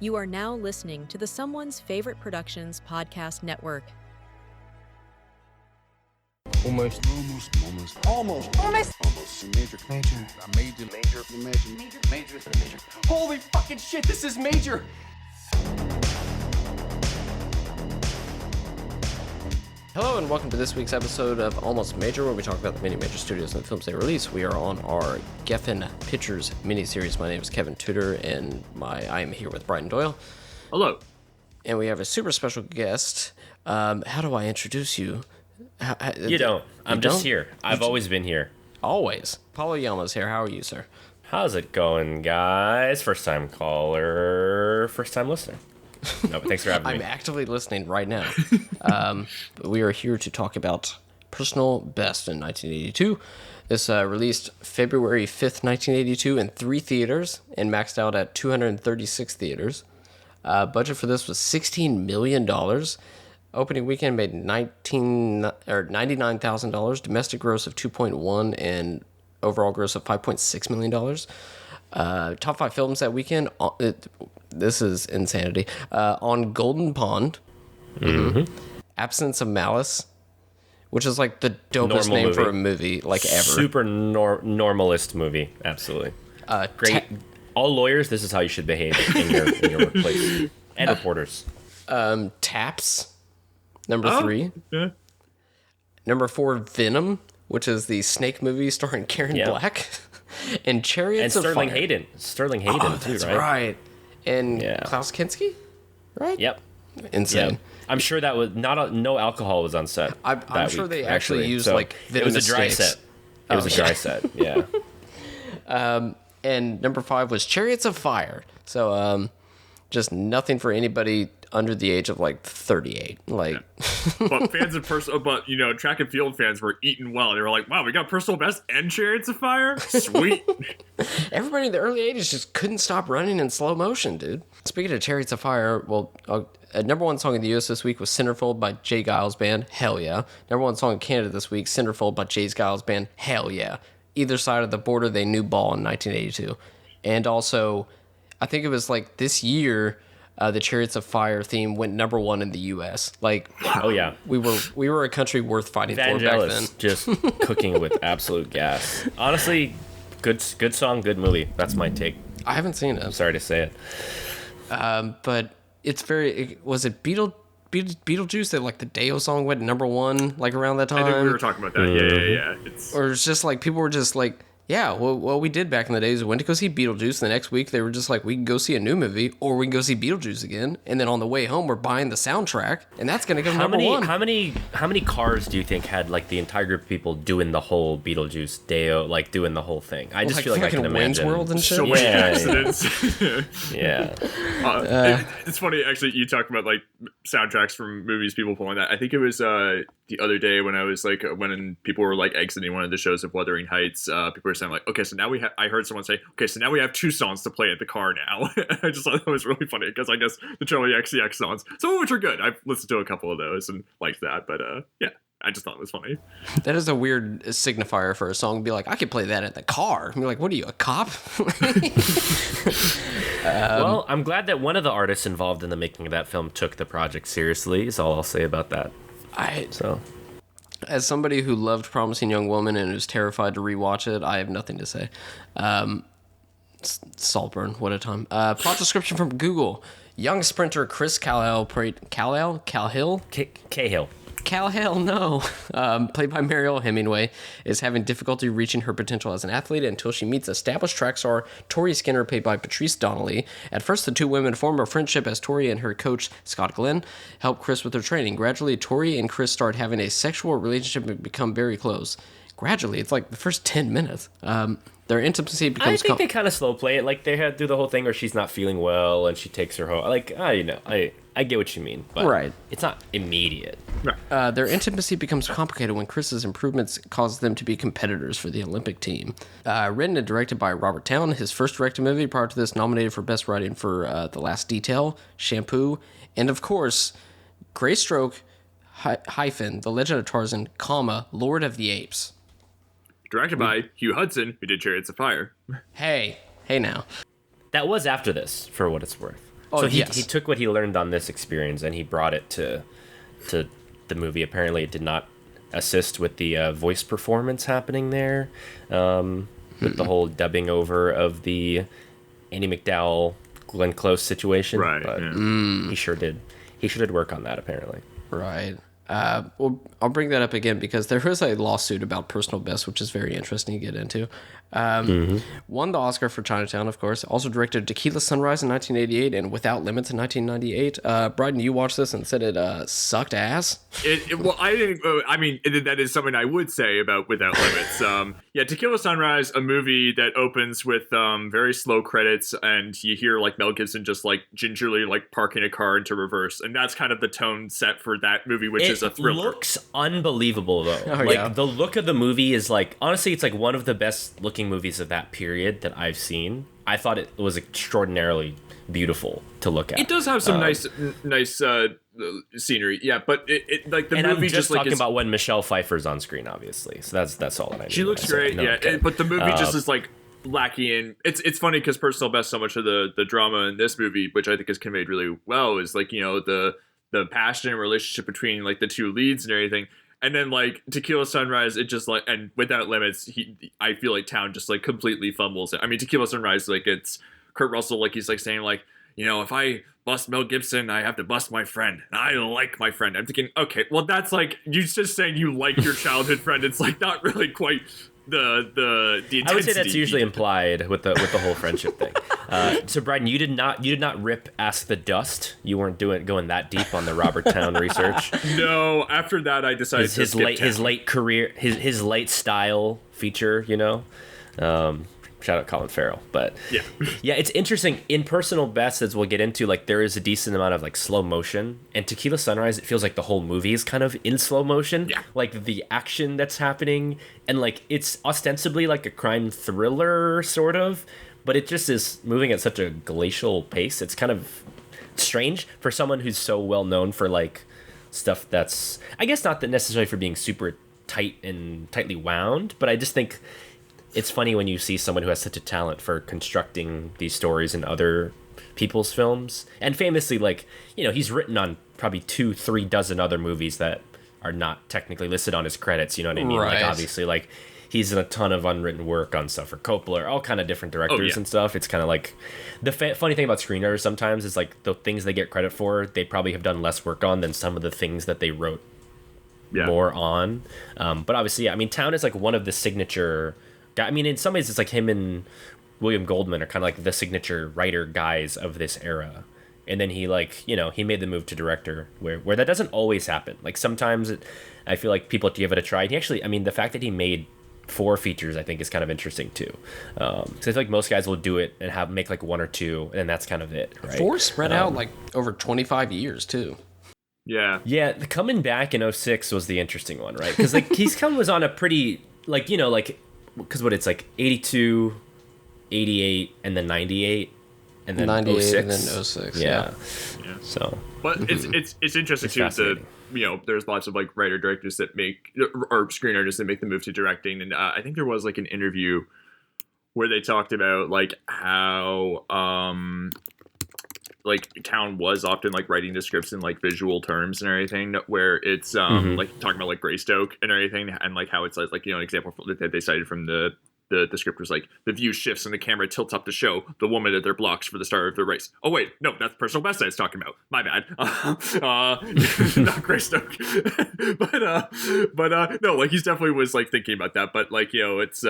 You are now listening to the Someone's Favorite Productions podcast network. Almost. Major. Holy fucking shit, this is major! Hello and welcome to this week's episode of Almost Major, where we talk about the many major studios and the films they release. We are on our Geffen Pictures miniseries. My name is Kevin Tudor, and I am here with Brian Doyle. Hello. And we have a super special guest. How do I introduce you? You don't. I'm just here. I've always been here. Always. Paulo Oyama's here. How are you, sir? How's it going, guys? First time caller, first time listener. No, but thanks for having me. I'm actively listening right now. We are here to talk about Personal Best in 1982. This released February 5th, 1982 in 3 theaters and maxed out at 236 theaters. Budget for this was $16 million. Opening weekend made $99,000. Domestic gross of $2.1 and overall gross of $5.6 million. Top 5 films that weekend. This is insanity. On Golden Pond. Mm-hmm. Absence of Malice, which is like the dopest name for a movie like ever. Super normalist movie. Absolutely. Great. All lawyers, this is how you should behave in your workplace. And reporters. Taps. Number 3. Yeah. Number 4, Venom, which is the Snake movie starring Karen Black. And Chariots of Sterling Fire. Sterling Hayden, too, that's right? right. And Klaus Kinski, right? Yep. Insane. Yep. I'm sure that was no alcohol was on set. I'm sure they actually used so like venomous it was a dry snakes. set. It was a dry set. Yeah. And number 5 was Chariots of Fire. So just nothing for anybody under the age of like 38. Like, But fans of track and field fans were eating well. They were like, "Wow, we got Personal Best and Chariots of Fire, sweet." everybody in the early 80s just couldn't stop running in slow motion, dude. Speaking of Chariots of Fire, well, number 1 song in the US this week was Centerfold by Jay Giles Band. Hell yeah. Number 1 song in Canada this week, Centerfold by Jay Giles Band. Hell yeah. Either side of the border, they knew ball in 1982. And also, I think it was like this year, the Chariots of Fire theme went number 1 in the U.S. Like, oh yeah, we were a country worth fighting for back then. Just cooking with absolute gas. Honestly, good song, good movie. That's my take. I haven't seen it. I'm sorry to say it. But it's was it Beetlejuice that like the Deo song went number 1 like around that time? I think we were talking about that. Yeah. Or it's just like people were just like, yeah, well, what we did back in the days, we went to go see Beetlejuice. The next week, they were just like, we can go see a new movie, or we can go see Beetlejuice again. And then on the way home, we're buying the soundtrack, and that's going to go number 1. How many cars do you think had like the entire group of people doing the whole Beetlejuice Deo, like doing the whole thing? I just feel like I can Wayne's imagine. World and shit. So many accidents. Yeah. It's funny, actually. You talk about like soundtracks from movies, people pulling that. I think it was the other day when I was like, when people were like exiting one of the shows of Wuthering Heights. People were saying like, okay, so now I heard someone say, okay, so now we have 2 songs to play at the car now. I just thought that was really funny because I guess the Charlie XCX songs, some of which are good. I've listened to a couple of those and liked that, but yeah. I just thought it was funny. That is a weird signifier for a song. Be like, I could play that at the car. And be like, what are you, a cop? Well, I'm glad that one of the artists involved in the making of that film took the project seriously, is all I'll say about that. As somebody who loved Promising Young Woman and who's terrified to rewatch it, I have nothing to say. Saltburn, what a time. Plot description from Google. Young sprinter Chris Cahill, played by Mariel Hemingway, is having difficulty reaching her potential as an athlete until she meets established track star Tori Skinner, played by Patrice Donnelly. At first, the 2 women form a friendship as Tori and her coach, Scott Glenn, help Chris with her training. Gradually, Tori and Chris start having a sexual relationship and become very close. Gradually, it's like the first 10 minutes. Their intimacy becomes... I think they kind of slow play it. Like, they do the whole thing where she's not feeling well and she takes her home. Like, I get what you mean. But right. It's not immediate. Their intimacy becomes complicated when Chris's improvements cause them to be competitors for the Olympic team. Written and directed by Robert Towne, his first directed movie prior to this, nominated for Best Writing for The Last Detail, Shampoo, and of course, Greystroke, The Legend of Tarzan, Lord of the Apes. Directed by Hugh Hudson, who did Chariots of Fire. Hey now. That was after this, for what it's worth. Oh, So he yes. he took what he learned on this experience and he brought it to the movie. Apparently, it did not assist with the voice performance happening there, with the whole dubbing over of the Andy McDowell, Glenn Close situation. Right. But Yeah. he sure did. He sure did work on that apparently. Right. Well, I'll bring that up again because there was a lawsuit about personal best, which is very interesting to get into. Won the Oscar for Chinatown, of course. Also directed Tequila Sunrise in 1988 and Without Limits in 1998. Bryden, you watched this and said it sucked ass. Well, I didn't. I mean, that is something I would say about Without Limits. Yeah, Tequila Sunrise, a movie that opens with very slow credits, and you hear like Mel Gibson just like gingerly like parking a car into reverse, and that's kind of the tone set for that movie, which is a thriller. It looks unbelievable though. Oh, like yeah. the look of the movie is like, honestly, it's like one of the best looking movies of that period that I've seen. I thought it was extraordinarily beautiful to look at. It does have some nice scenery, yeah, but it like the and movie I'm just like talking is, about when Michelle Pfeiffer's on screen, obviously. So that's all that I need. she looks great, yeah. Okay. But the movie just is like lacking in. It's funny because personal best, so much of the drama in this movie, which I think is conveyed really well, is like, you know, the passion and relationship between like the two leads and everything. And then like Tequila Sunrise, it just like, and Without Limits, I feel like Towne just like completely fumbles it. I mean, Tequila Sunrise, like it's Kurt Russell, like he's like saying like, you know, if I bust Mel Gibson, I have to bust my friend. And I like my friend. I'm thinking, okay, well that's like, you just saying you like your childhood friend. It's like not really quite the intensity. I would say that's usually implied with the whole friendship thing. So Bryden, you did not rip Ask the Dust. You weren't going that deep on the Robert Towne research. No, after that I decided to skip Towne. his late career, his late style feature, you know. Shout out Colin Farrell, but yeah, it's interesting. In personal bests, as we'll get into, like there is a decent amount of like slow motion, and Tequila Sunrise, it feels like the whole movie is kind of in slow motion. Yeah, like the action that's happening, and like it's ostensibly like a crime thriller sort of, but it just is moving at such a glacial pace. It's kind of strange for someone who's so well known for like stuff that's, I guess, not that necessarily for being super tight and tightly wound, but I just think it's funny when you see someone who has such a talent for constructing these stories in other people's films. And famously, like, you know, he's written on probably 2-3 dozen other movies that are not technically listed on his credits, you know what I mean? Right. Like, obviously, like, he's in a ton of unwritten work on stuff for Coppola, all kind of different directors and stuff. It's kind of like, the funny thing about screenwriters sometimes is, like, the things they get credit for, they probably have done less work on than some of the things that they wrote more on. But obviously, yeah, I mean, Towne is, like, one of the signature... I mean, in some ways, it's like him and William Goldman are kind of like the signature writer guys of this era. And then he, like, you know, he made the move to director where that doesn't always happen. Like, sometimes I feel like people have to give it a try. And he actually, I mean, the fact that he made 4 features, I think, is kind of interesting, too. So I feel like most guys will do it and make, like, 1 or 2, and that's kind of it, right? 4 spread out, like, over 25 years, too. Yeah. Yeah, the coming back in 06 was the interesting one, right? Because, like, was on a pretty, like, you know, like... Because what it's like 82, 88, and then 98, and then 98 06. and then 06. Yeah. So, But it's interesting too. You know, there's lots of like writer directors that make or screenwriters that make the move to directing, and I think there was like an interview where they talked about like how like Towne was often like writing the scripts in like visual terms and everything, where it's like talking about like Greystoke and everything, and like how it's like, you know, an example that they cited from the script was like, the view shifts and the camera tilts up to show the woman at their blocks for the start of the race. Oh wait, no, that's Personal Best I was talking about. My bad. Not Greystoke. but no, like he's definitely was like thinking about that. But like, you know, it's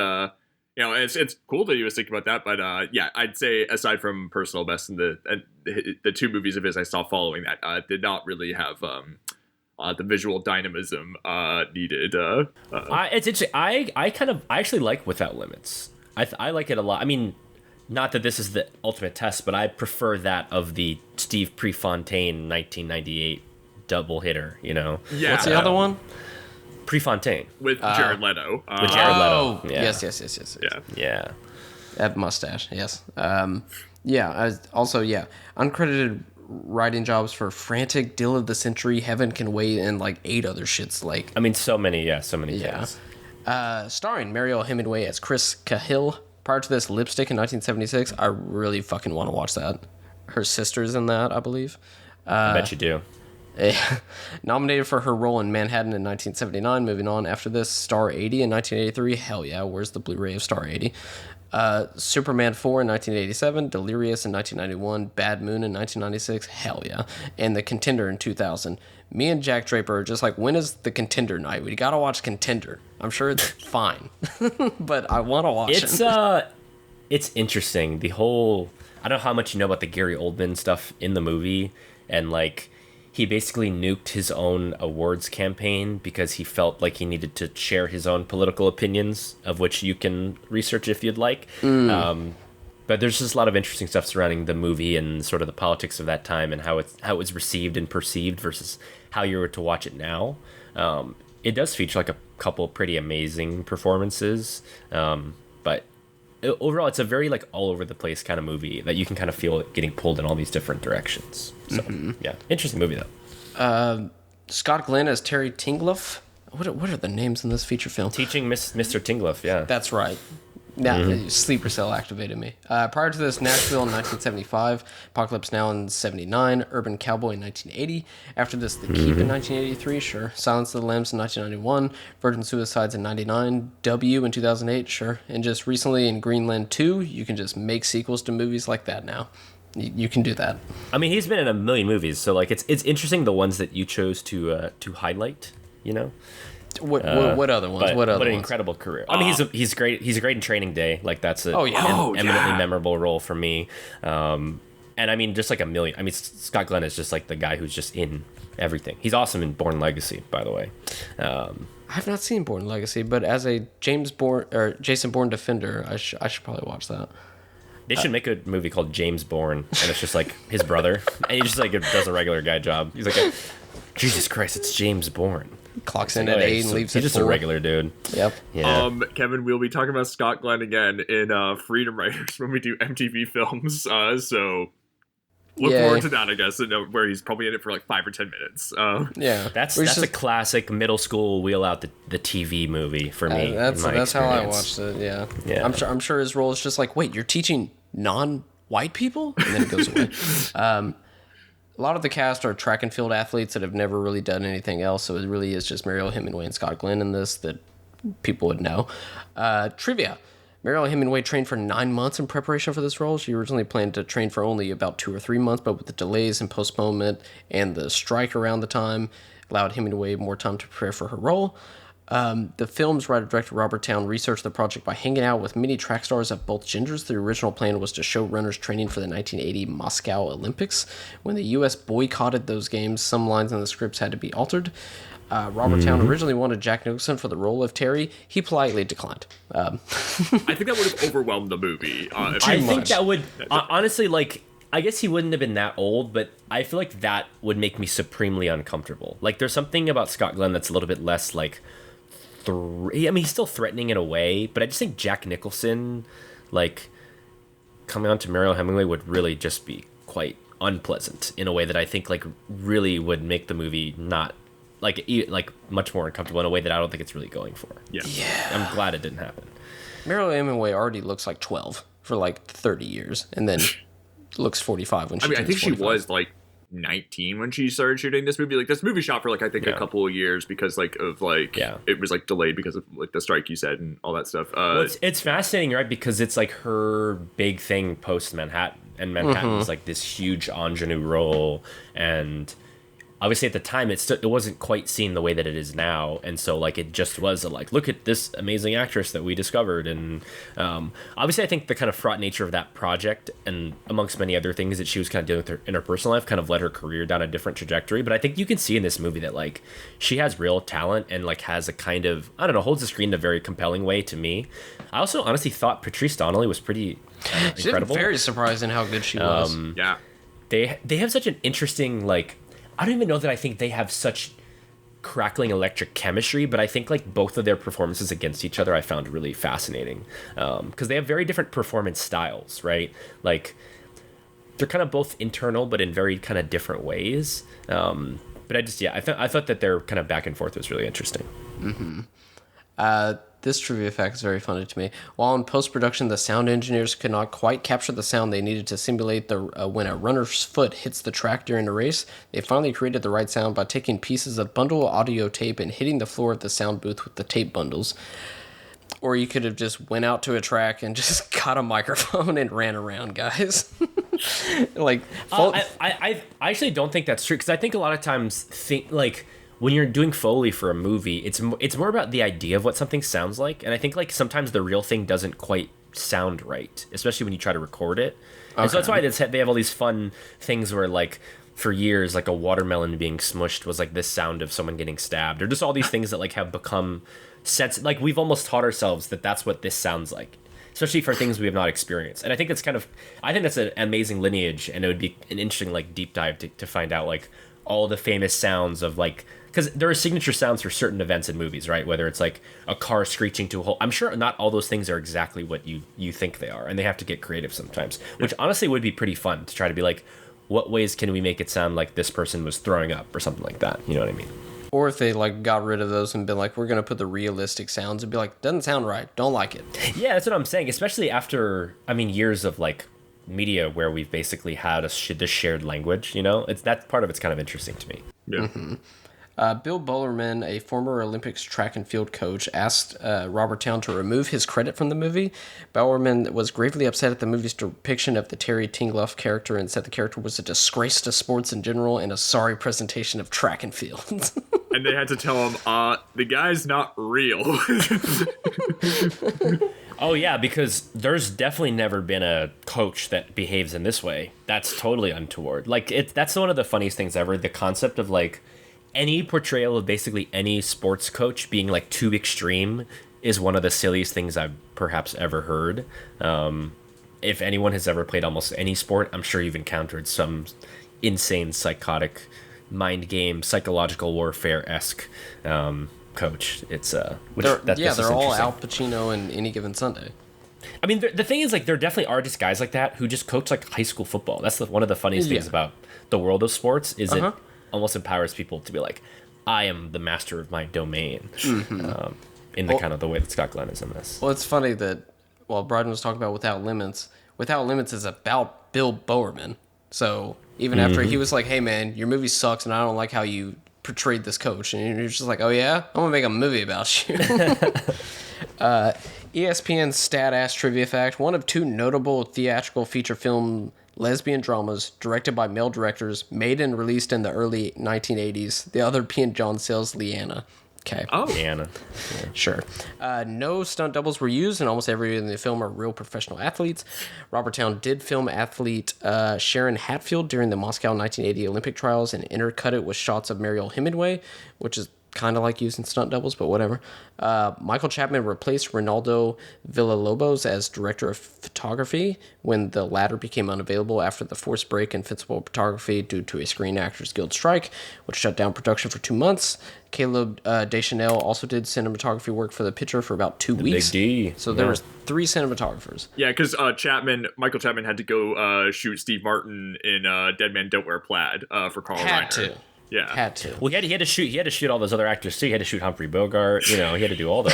you know, it's cool that he was thinking about that, but yeah, I'd say aside from Personal Best and the 2 movies of his I saw following that, did not really have the visual dynamism needed. it's interesting. I actually like Without Limits. I like it a lot. I mean, not that this is the ultimate test, but I prefer that of the Steve Prefontaine 1998 double hitter, you know? Yeah. What's the other one? Prefontaine. With Jared Leto. With Jared Leto. Oh, Yeah. yes. Yeah. That mustache, yes. Also, uncredited writing jobs for Frantic, Deal of the Century, Heaven Can Wait, and like 8 other shits. Like, I mean, so many things. Starring Mariel Hemingway as Chris Cahill. Prior to this, Lipstick in 1976. I really fucking want to watch that. her sister's in that, I believe. I bet you do. Nominated for her role in Manhattan in 1979. Moving on after this, Star 80 in 1983. Hell yeah, where's the Blu-ray of Star 80? Superman 4 in 1987. Delirious in 1991. Bad Moon in 1996. Hell yeah. And The Contender in 2000. Me and Jack Draper are just like, when is The Contender night? We gotta watch Contender. I'm sure it's fine, but I want to watch it. It's interesting. The whole, I don't know how much you know about the Gary Oldman stuff in the movie, and like he basically nuked his own awards campaign because he felt like he needed to share his own political opinions, of which you can research if you'd like. But there's just a lot of interesting stuff surrounding the movie and sort of the politics of that time and how it was received and perceived versus how you were to watch it now. It does feature like a couple pretty amazing performances, but overall it's a very like all over the place kind of movie that you can kind of feel it getting pulled in all these different directions. So yeah, interesting movie though. Scott Glenn as Terry Tingluff. What are the names in this feature film? Teaching Mr. Tingluff, yeah. That's right. Yeah, Sleeper Cell activated me. Prior to this, Nashville in 1975, Apocalypse Now in 79, Urban Cowboy in 1980. After this, The Keep in 1983, sure. Silence of the Lambs in 1991, Virgin Suicides in 99, W in 2008, sure. And just recently in Greenland 2, you can just make sequels to movies like that now. You can do that. I mean, he's been in a million movies, so like it's interesting the ones that you chose to highlight, you know? What other ones? What an ones? Incredible career. I mean, he's great. He's great in Training Day. Like that's an eminently memorable role for me. And I mean, just like a million. I mean, Scott Glenn is just like the guy who's just in everything. He's awesome in Bourne Legacy, by the way. I have not seen Bourne Legacy, but as a Jason Bourne defender, I should probably watch that. They should make a movie called James Bourne, and it's just like his brother, and he just like does a regular guy job. He's like, Jesus Christ, it's James Bourne. Clocks in at 8 and leaves at 4. He's just a regular dude. Yep. Yeah. Kevin, we'll be talking about Scott Glenn again in Freedom Writers when we do MTV films. So look forward to that, I guess, where he's probably in it for like 5 or 10 minutes. Yeah. That's a classic middle school wheel out the TV movie for me. That's how I watched it. Yeah. I'm sure his role is just like, wait, you're teaching non-white people, and then it goes away. A lot of the cast are track and field athletes that have never really done anything else, so it really is just Mariel Hemingway and Scott Glenn in this that people would know. Trivia. Mariel Hemingway trained for 9 months in preparation for this role. She originally planned to train for only about 2 or 3 months, but with the delays and postponement and the strike around the time, allowed Hemingway more time to prepare for her role. The film's writer-director Robert Towne researched the project by hanging out with many track stars of both genders. The original plan was to show runners training for the 1980 Moscow Olympics. When the U.S. boycotted those games, some lines in the scripts had to be altered. Robert Towne originally wanted Jack Nicholson for the role of Terry. He politely declined. I think that would have overwhelmed the movie. I think that would, honestly, like, I guess he wouldn't have been that old, but I feel like that would make me supremely uncomfortable. Like, there's something about Scott Glenn that's a little bit less, like, I mean, he's still threatening in a way, but I just think Jack Nicholson, like, coming on to Mariel Hemingway would really just be quite unpleasant in a way that I think, like, really would make the movie not, like much more uncomfortable in a way that I don't think it's really going for. Yeah. I'm glad it didn't happen. Mariel Hemingway already looks like 12 for, like, 30 years, and then looks 45 when she turns I think 45. she was, like, 19 when she started shooting this movie. Like, this movie shot for, like, I think a couple of years because, like, of, like, it was, like, delayed because of, like, the strike you said and all that stuff. Well, it's fascinating, right? Because it's, like, her big thing post-Manhattan. And Manhattan was, like, this huge ingenue role. And obviously at the time, it wasn't quite seen the way that it is now. And so, like, it just was like, look at this amazing actress that we discovered. And obviously I think the kind of fraught nature of that project and amongst many other things that she was kind of doing with her, in her personal life kind of led her career down a different trajectory. But I think you can see in this movie that, like, she has real talent and, like, has a kind of, I don't know, holds the screen in a very compelling way to me. I also honestly thought Patrice Donnelly was pretty incredible. Very surprising how good she was. Yeah. They have such an interesting, like, I don't even know that I think they have such crackling electric chemistry, but I think, like, both of their performances against each other I found really fascinating because they have very different performance styles, right? Like, they're kind of both internal, but in very kind of different ways. But I thought that their kind of back and forth was really interesting. This trivia fact is very funny to me. While in post-production, the sound engineers could not quite capture the sound they needed to simulate the when a runner's foot hits the track during a race, they finally created the right sound by taking pieces of bundle audio tape and hitting the floor of the sound booth with the tape bundles. Or you could have just went out to a track and just got a microphone and ran around, guys. Like, I actually don't think that's true, because I think a lot of times when you're doing Foley for a movie, it's more about the idea of what something sounds like, and I think like sometimes the real thing doesn't quite sound right, especially when you try to record it. Okay. And so that's why they have all these fun things where like for years like a watermelon being smushed was like this sound of someone getting stabbed, or just all these things that like have become sets, like we've almost taught ourselves that that's what this sounds like, especially for things we have not experienced. And I think that's an amazing lineage, and it would be an interesting like deep dive to find out like all the famous sounds of like, because there are signature sounds for certain events in movies, right? Whether it's like a car screeching to a hole. I'm sure not all those things are exactly what you think they are, and they have to get creative sometimes, which honestly would be pretty fun to try to be like, what ways can we make it sound like this person was throwing up or something like that? You know what I mean? Or if they like got rid of those and been like, we're going to put the realistic sounds, and be like, doesn't sound right, don't like it. Yeah, that's what I'm saying, especially after, years of like media where we've basically had this shared language, you know? That part of it's kind of interesting to me. Yeah. Mm-hmm. Bill Bowerman, a former Olympics track and field coach, asked Robert Towne to remove his credit from the movie. Bowerman was gravely upset at the movie's depiction of the Terry Tingluff character and said the character was a disgrace to sports in general and a sorry presentation of track and field. And they had to tell him, the guy's not real. Oh, yeah, because there's definitely never been a coach that behaves in this way. That's totally untoward. Like, that's one of the funniest things ever. The concept of, like, any portrayal of basically any sports coach being, like, too extreme is one of the silliest things I've perhaps ever heard. If anyone has ever played almost any sport, I'm sure you've encountered some insane, psychotic, mind game, psychological warfare-esque coach. It's they're all Al Pacino in Any Given Sunday. I mean, the thing is, like, there definitely are just guys like that who just coach like high school football. That's one of the funniest things about the world of sports is it almost empowers people to be like, I am the master of my domain. Mm-hmm. In the kind of the way that Scott Glenn is in this. Well, it's funny that while Bryden was talking about Without Limits is about Bill Bowerman. So even after he was like, hey man, your movie sucks and I don't like how you portrayed this coach, and you're just like, oh yeah, I'm gonna make a movie about you. ESPN's stat-ass trivia fact: one of two notable theatrical feature film lesbian dramas directed by male directors, made and released in the early 1980s. The other being John Sayles' Leanna. Okay. Oh, Leanna. Yeah. Sure. No stunt doubles were used, and almost everyone in the film are real professional athletes. Robert Towne did film athlete Sharon Hatfield during the Moscow 1980 Olympic trials and intercut it with shots of Mariel Hemingway, which is kind of like using stunt doubles, but whatever. Michael Chapman replaced Ronaldo Villalobos as director of photography when the latter became unavailable after the forced break in principal photography due to a Screen Actors Guild strike, which shut down production for 2 months. Caleb Deschanel also did cinematography work for the picture for about 2 weeks. Big D. So there was 3 cinematographers. Yeah, because Michael Chapman had to go shoot Steve Martin in Dead Men Don't Wear Plaid for Carl Reiner. Yeah, had to. Well, he had to shoot all those other actors too. He had to shoot Humphrey Bogart. You know, he had to do all the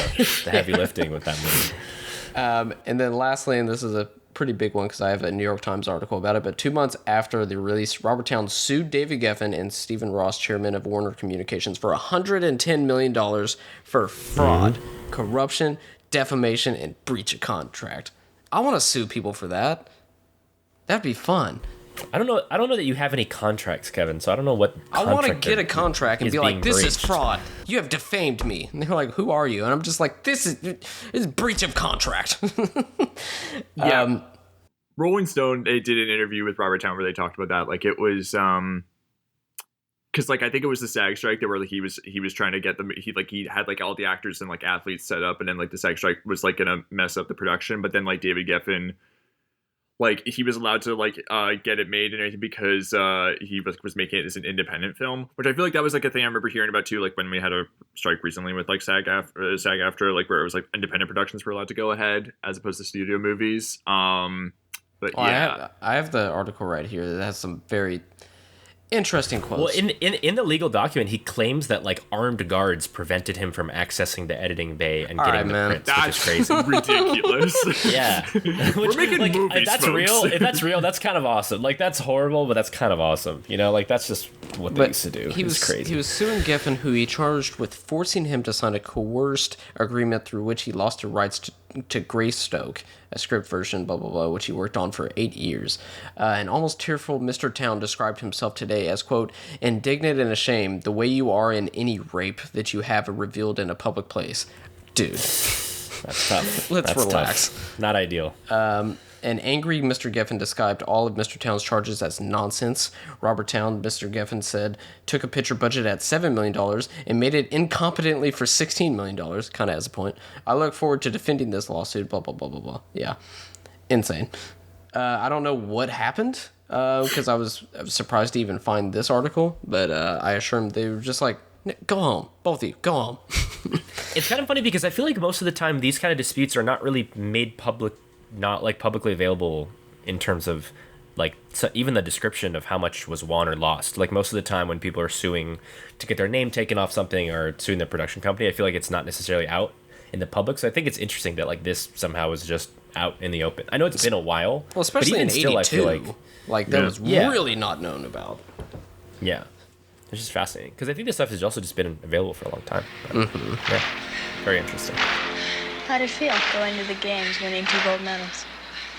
heavy lifting with that movie. And then lastly, and this is a pretty big one because I have a New York Times article about it, but 2 months after the release, Robert Towne sued David Geffen and Stephen Ross, chairman of Warner Communications, for $110 million for fraud, corruption, defamation, and breach of contract. I want to sue people for that. That'd be fun. I don't know that you have any contracts, Kevin, so I don't know what I want to get a contract and be like, this is fraud. You have defamed me. And they're like, who are you? And I'm just like, this is breach of contract. Yeah. Rolling Stone, they did an interview with Robert Towne where they talked about that. Like, it was because like I think it was the SAG strike that where like he was trying to get them. He had like all the actors and like athletes set up, and then like the SAG strike was like gonna mess up the production. But then like David Geffen, like he was allowed to like get it made and everything because he was making it as an independent film, which I feel like that was like a thing I remember hearing about too, like when we had a strike recently with like SAG-AFTRA, like where it was like independent productions were allowed to go ahead as opposed to studio movies. But yeah, I have the article right here that has some very Interesting quotes. Well, in the legal document, he claims that like armed guards prevented him from accessing the editing bay and getting the prints, which is crazy. Ridiculous. Yeah, We're making like, movies, if that's folks. real. If that's real, that's kind of awesome. Like that's horrible, but that's kind of awesome. You know, like that's just what they used to do. He was crazy. He was suing Geffen, who he charged with forcing him to sign a coerced agreement through which he lost the rights to Greystoke, a script version, blah, blah, blah, which he worked on for 8 years. An almost tearful Mr. Towne described himself today as, quote, indignant and ashamed, the way you are in any rape that you have revealed in a public place. Dude. That's tough. Let's relax. Tough. Not ideal. An angry Mr. Geffen described all of Mr. Towne's charges as nonsense. Robert Towne, Mr. Geffen said, took a picture budget at $7 million and made it incompetently for $16 million. Kind of has a point. I look forward to defending this lawsuit, blah, blah, blah, blah, blah. Yeah. Insane. I don't know what happened, because I was surprised to even find this article, but I assure him they were just like, go home. Both of you, go home. It's kind of funny because I feel like most of the time these kind of disputes are not really made public, not like publicly available in terms of like even the description of how much was won or lost. Like most of the time when people are suing to get their name taken off something or suing their production company, I feel like it's not necessarily out in the public. So I think it's interesting that like this somehow is just out in the open. I know it's been a while, well, especially but even in still, 82, I feel like that was really not known about. Yeah, it's just fascinating because I think this stuff has also just been available for a long time. But, yeah, very interesting. How'd it feel going to the games, winning 2 gold medals?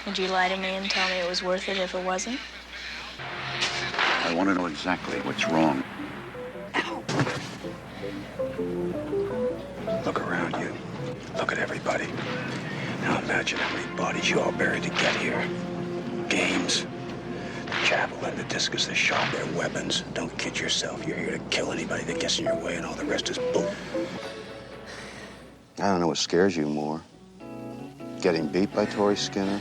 Would you lie to me and tell me it was worth it if it wasn't? I want to know exactly what's wrong. Look around you. Look at everybody. Now imagine how many bodies you all buried to get here. Games, the javelin, the discus, the sharp, their weapons. Don't kid yourself. You're here to kill anybody that gets in your way, and all the rest is bull. I don't know what scares you more. Getting beat by Tori Skinner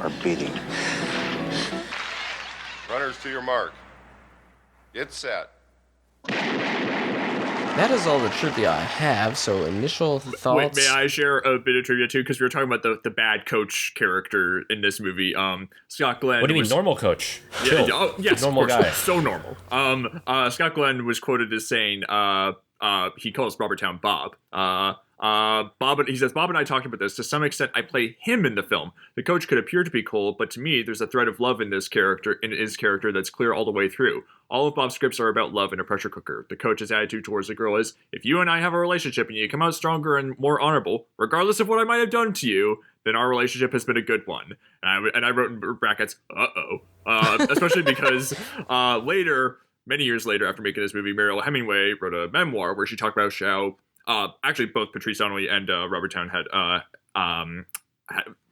or beating. Runners to your mark. Get set. That is all the trivia I have, so initial thoughts. Wait, may I share a bit of trivia too? Because we were talking about the bad coach character in this movie. Scott Glenn. What do you mean, normal coach? Yeah, oh, yes, normal of course, guy. so normal. Scott Glenn was quoted as saying, he calls Robert Towne Bob. He says, Bob and I talked about this. To some extent, I play him in the film. The coach could appear to be cold, but to me, there's a thread of love in his character that's clear all the way through. All of Bob's scripts are about love in a pressure cooker. The coach's attitude towards the girl is, if you and I have a relationship and you come out stronger and more honorable, regardless of what I might have done to you, then our relationship has been a good one. And I wrote in brackets, especially because later, many years later, after making this movie, Mariel Hemingway wrote a memoir where she talked about how actually both Patrice Donnelly and Robert Towne had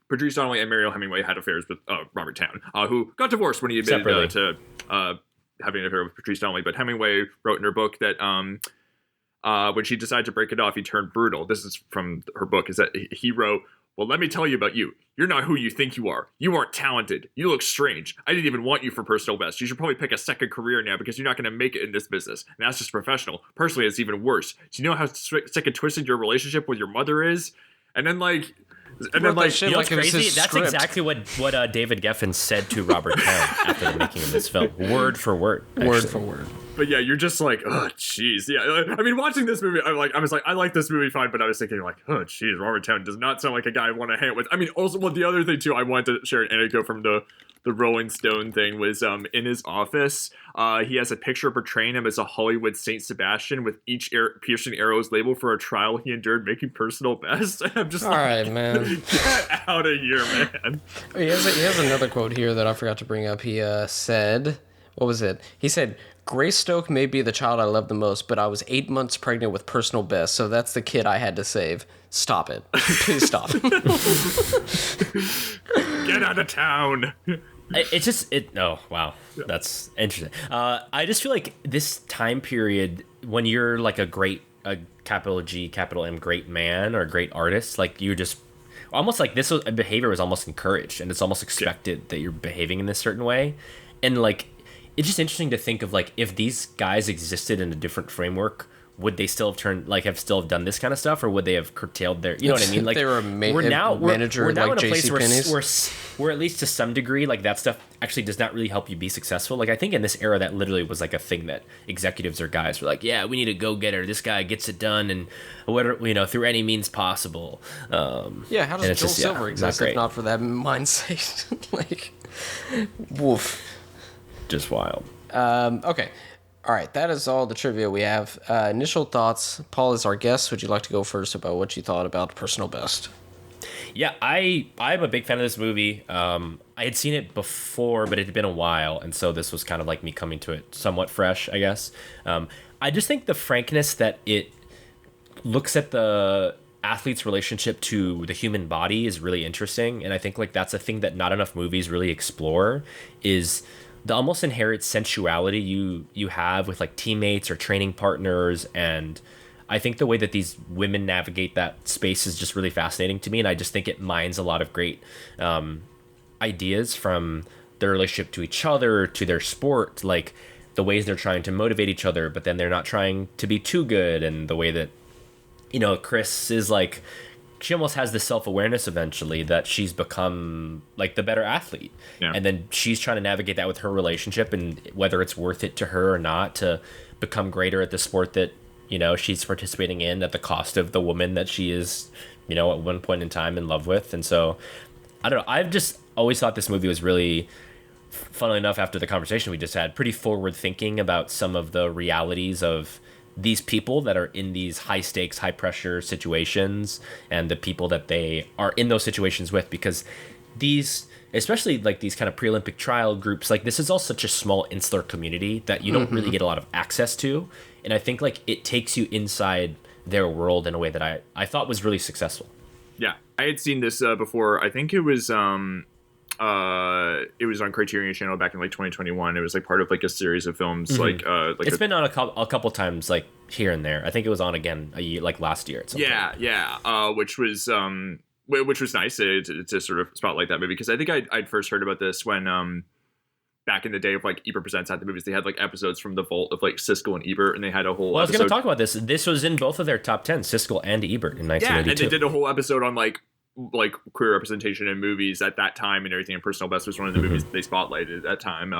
Patrice Donnelly and Mariel Hemingway had affairs with Robert Towne, who got divorced when he admitted to having an affair with Patrice Donnelly. But Hemingway wrote in her book that when she decided to break it off, he turned brutal. This is from her book. Is that he wrote, well, let me tell you about you. You're not who you think you are. You aren't talented. You look strange. I didn't even want you for personal best. You should probably pick a second career now because you're not going to make it in this business. And that's just professional. Personally, it's even worse. Do you know how sick and twisted your relationship with your mother is? And then like... And then, like, you know what's crazy? That's exactly what David Geffen said to Robert Towne after the making of this film, word for word. Word for word. But yeah, you're just like, oh, jeez. Yeah, I mean, watching this movie, I was like, I like this movie fine, but I was thinking like, oh, jeez, Robert Towne does not sound like a guy I want to hang out with. I mean, also, well, the other thing too, I wanted to share an anecdote from the Rolling Stone thing was in his office, he has a picture portraying him as a Hollywood Saint Sebastian with each piercing arrows labeled for a trial he endured making personal best. And I'm just all right, man. Get out of here, man. He has another quote here that I forgot to bring up. He said, what was it? He said, Greystoke may be the child I love the most, but I was 8 months pregnant with personal best, so that's the kid I had to save. Stop it. Please stop. Get out of town. Oh, wow. That's interesting. I just feel like this time period, when you're like a capital G, capital M, great man or a great artist, like you just almost like this behavior was almost encouraged and it's almost expected that you're behaving in this certain way. And like, it's just interesting to think of like, if these guys existed in a different framework, would they still have still done this kind of stuff, or would they have curtailed their, you know what I mean? Like they were a manager we're now like in a place where at least to some degree, like that stuff actually does not really help you be successful. Like I think in this era that literally was like a thing that executives or guys were like, yeah, we need a go-getter. This guy gets it done and whatever, you know, through any means possible. How does Joel Silver exist if not for that mindset? Like, woof. Just wild. Okay. All right, that is all the trivia we have. Initial thoughts. Paul is our guest. Would you like to go first about what you thought about Personal Best? Yeah, I'm a big fan of this movie. I had seen it before, but it had been a while, and so this was kind of like me coming to it somewhat fresh, I guess. I just think the frankness that it looks at the athlete's relationship to the human body is really interesting, and I think like that's a thing that not enough movies really explore, is the almost inherent sensuality you have with like teammates or training partners. And I think the way that these women navigate that space is just really fascinating to me, and I just think it mines a lot of great ideas from their relationship to each other, to their sport, like the ways they're trying to motivate each other, but then they're not trying to be too good, and the way that, you know, Chris is like, she almost has this self-awareness eventually that she's become like the better athlete. Yeah. And then she's trying to navigate that with her relationship, and whether it's worth it to her or not to become greater at the sport that, you know, she's participating in at the cost of the woman that she is, you know, at one point in time in love with. And so I don't know, I've just always thought this movie was really, funnily enough, after the conversation we just had, pretty forward thinking about some of the realities of these people that are in these high stakes, high pressure situations, and the people that they are in those situations with, because these, especially like these kind of pre-Olympic trial groups, like this is all such a small insular community that you don't really get a lot of access to. And I think like it takes you inside their world in a way that I thought was really successful. Yeah, I had seen this before. I think it was on Criterion Channel back in like 2021. It was like part of like a series of films. Like it's been on a couple times, like here and there. I think it was on again like last year at some point. Which was nice to sort of spotlight that movie, because I think I'd first heard about this when back in the day of like Ebert Presents had the movies. They had like episodes from the vault of like Siskel and Ebert, and they had a whole. Well, I was going to talk about this. This was in both of their top 10, Siskel and Ebert in 1982. Yeah, and they did a whole episode on like queer representation in movies at that time and everything. And Personal Best was one of the movies they spotlighted at that time.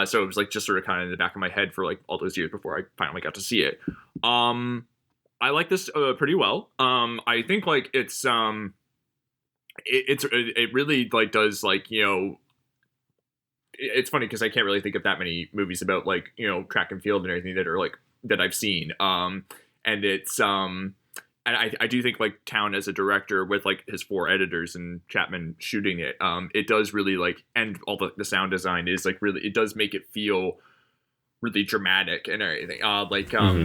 So it was like just sort of kind of in the back of my head for like all those years before I finally got to see it. I like this pretty well. I think like it really like does like, you know, it's funny because I can't really think of that many movies about like, you know, track and field and everything that are like that I've seen. And it's and I do think like Towne as a director with like his 4 editors and Chapman shooting it, it does really like, and all the sound design is like really, it does make it feel really dramatic and everything.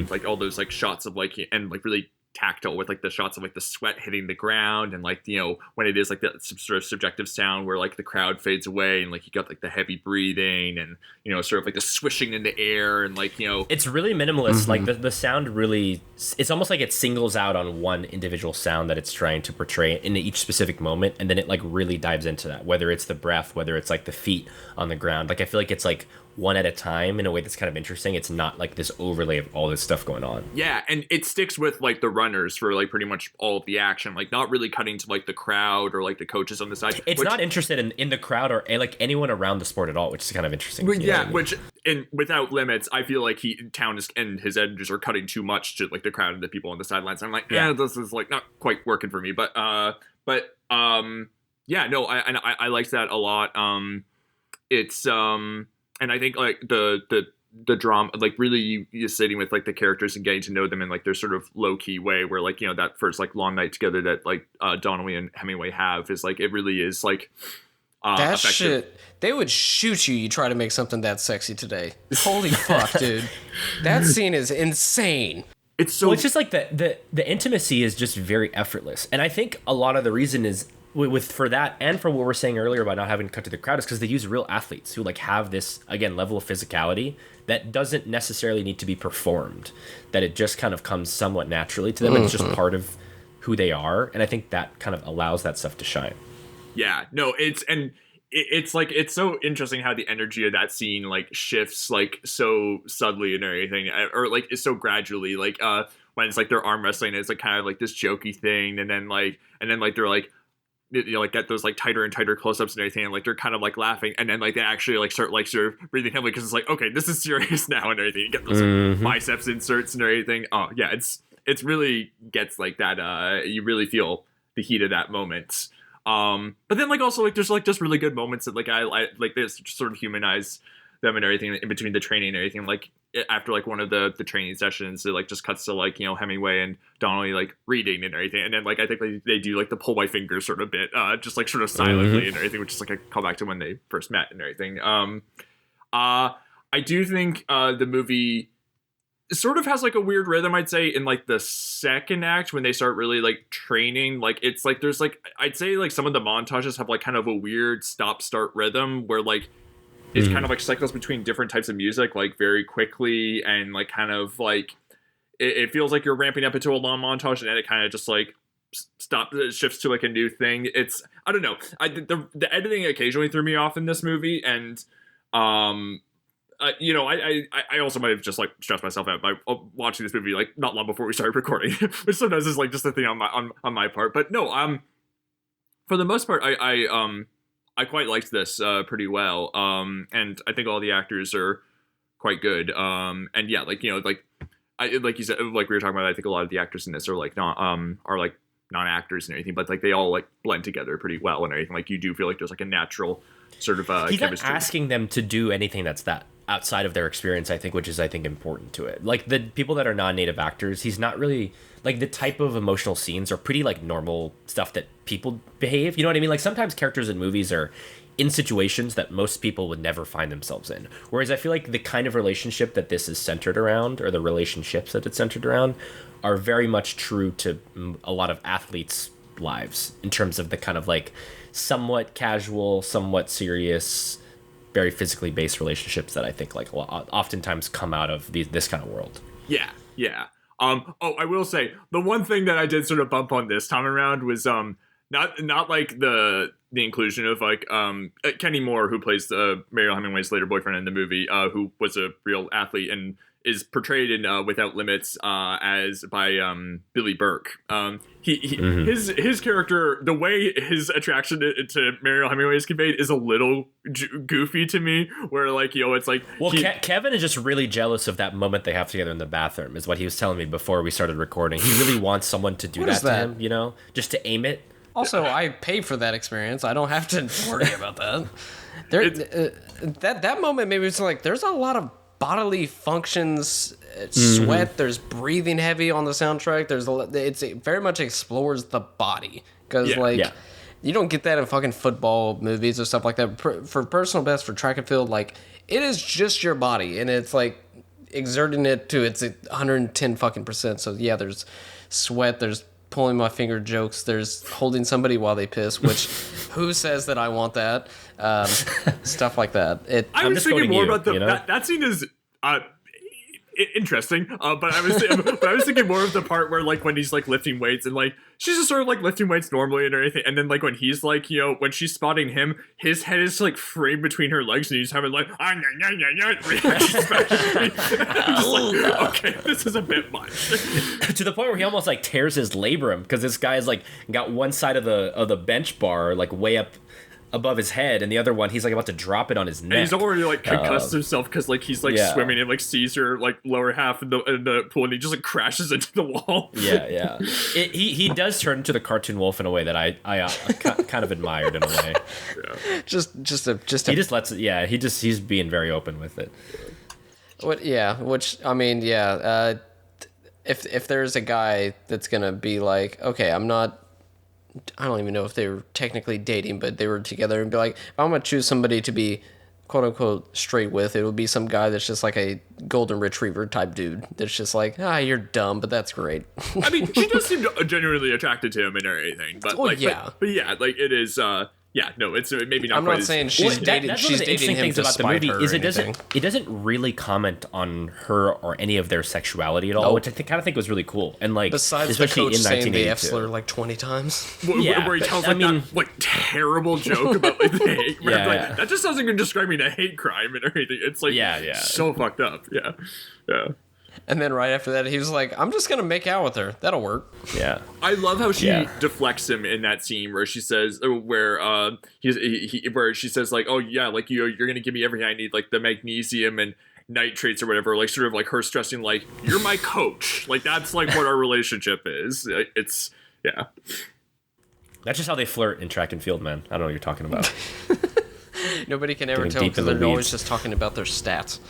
Like all those like shots of like, and like really tactile with like the shots of like the sweat hitting the ground, and like, you know, when it is like that sort of subjective sound where like the crowd fades away and like you got like the heavy breathing and, you know, sort of like the swishing in the air, and like, you know, it's really minimalist. Like the sound really, it's almost like it singles out on one individual sound that it's trying to portray in each specific moment, and then it like really dives into that, whether it's the breath, whether it's like the feet on the ground. Like I feel like it's like one at a time in a way that's kind of interesting. It's not like this overlay of all this stuff going on. Yeah, and it sticks with like the runners for like pretty much all of the action, like not really cutting to like the crowd or like the coaches on the side. It's not interested in the crowd or like anyone around the sport at all, which is kind of interesting. Yeah, I mean? Which in Without Limits, I feel like Towne and his editors are cutting too much to like the crowd and the people on the sidelines. I'm like, this is like not quite working for me. But yeah, no, I liked that a lot. It's and I think like the drama, like really you sitting with like the characters and getting to know them in like their sort of low key way, where like, you know, that first like long night together that like Donnelly and Hemingway have is like, it really is like that effective. Shit, they would shoot you try to make something that sexy today. Holy fuck, dude, that scene is insane. It's so, well, it's just like the intimacy is just very effortless, and I think a lot of the reason is with for that, and for what we're saying earlier about not having to cut to the crowd, is because they use real athletes who like have this, again, level of physicality that doesn't necessarily need to be performed, that it just kind of comes somewhat naturally to them. And it's just part of who they are, and I think that kind of allows that stuff to shine. Yeah, no, it's, and it's like it's so interesting how the energy of that scene like shifts like so subtly and everything, or like is so gradually, like when it's like they're arm wrestling, it's like kind of like this jokey thing, and then like they're like, you know, like get those like tighter and tighter close-ups and everything, and like they're kind of like laughing, and then like they actually like start like sort of breathing heavily because it's like, okay, this is serious now and everything. You get those like, biceps inserts and everything. Oh yeah, it's really gets like that. You really feel the heat of that moment. But then like also like there's like just really good moments that like I like this just sort of humanize them and everything in between the training and everything. Like after like one of the training sessions, it like just cuts to like, you know, Hemingway and Donnelly like reading and everything, and then like I think they do like the pull my finger sort of bit, just like sort of silently and everything, which is like a callback to when they first met and everything. I do think the movie sort of has like a weird rhythm, I'd say, in like the second act when they start really like training. Like it's like there's like, I'd say like some of the montages have like kind of a weird stop start rhythm where like it's kind of like cycles between different types of music like very quickly, and like kind of like it feels like you're ramping up into a long montage, and then it kind of just like shifts to like a new thing. It's, I don't know, the editing occasionally threw me off in this movie, and you know, I also might have just like stressed myself out by watching this movie like not long before we started recording, which sometimes is like just a thing on my part. But no, for the most part, I quite liked this pretty well, and I think all the actors are quite good. And yeah, like, you know, like you said, like we were talking about, I think a lot of the actors in this are like non-actors and everything, but like they all like blend together pretty well and everything. Like you do feel like there's like a natural sort of he's chemistry. not asking them to do anything that's that outside of their experience, I think, which is, I think, important to it. Like the people that are non-native actors, he's not really like the type of emotional scenes are pretty like normal stuff that people behave. You know what I mean? Like sometimes characters in movies are in situations that most people would never find themselves in. Whereas I feel like the kind of relationship that this is centered around, or the relationships that it's centered around, are very much true to a lot of athletes' lives in terms of the kind of like somewhat casual, somewhat serious, very physically based relationships that I think like oftentimes come out of this kind of world. Yeah. Oh, I will say the one thing that I did sort of bump on this time around was not like the inclusion of like Kenny Moore, who plays Mariel Hemingway's later boyfriend in the movie, who was a real athlete and is portrayed in Without Limits as by Billy Burke. His character, the way his attraction to Mariel Hemingway is conveyed is a little goofy to me, where like, you know, it's like, well, Kevin is just really jealous of that moment they have together in the bathroom, is what he was telling me before we started recording. He really wants someone to do that to him, you know, just to aim it. Also, I pay for that experience. I don't have to worry about that. That moment, maybe it's like there's a lot of bodily functions, sweat. There's breathing heavy on the soundtrack. It very much explores the body, because you don't get that in fucking football movies or stuff like that. For personal best, for track and field, like it is just your body, and it's like exerting it to its 110 fucking %. So yeah, there's sweat. There's pulling my finger jokes. There's holding somebody while they piss, which who says that I want that? Stuff like that. I was thinking more about that scene is interesting, but I was thinking more of the part where like when he's like lifting weights and like she's just sort of like lifting weights normally and everything, and then like when he's like, you know, when she's spotting him, his head is like framed between her legs and he's having like reactions back. Just like, okay, this is a bit much. To the point where he almost like tears his labrum, because this guy's like got one side of the bench bar like way up above his head, and the other one he's like about to drop it on his neck. And he's already like concussed himself because like he's like swimming and like sees her like lower half in the pool, and he just like crashes into the wall. He does turn into the cartoon wolf in a way that I kind of admired in a way. He just lets it. He's being very open with it. If there's a guy that's gonna be like, okay, I don't even know if they were technically dating, but they were together, and be like, if I'm going to choose somebody to be quote unquote straight with, it would be some guy that's just like a golden retriever type dude that's just like, you're dumb, but that's great. I mean, she does seem genuinely attracted to him and everything, but like, but yeah, like it is, yeah, no, it's maybe not. I'm quite not as- saying she's dating. That's one She's of the dating interesting him things about the despite movie her is or it doesn't really comment on her or any of their sexuality at all, Nope. which I kind of think was really cool. And like, Besides the especially coach in saying the 1982. F slur like 20 times. Yeah. Where he tells I like mean- that like terrible joke about like the hate. Yeah, like, yeah. that just sounds like you're describing a hate crime and everything. It's like Yeah. so fucked up. Yeah, yeah. And then right after that, he was like, I'm just going to make out with her. That'll work. Yeah. I love how she Yeah. deflects him in that scene where she says, where she says like, oh yeah, like you're gonna give me everything I need, like the magnesium and nitrates or whatever, like sort of like her stressing like you're my coach, like that's like what our relationship is. It's yeah. That's just how they flirt in track and field, man. I don't know what you're talking about. Nobody can ever Getting tell deep because in the they're always weeds. just talking about their stats.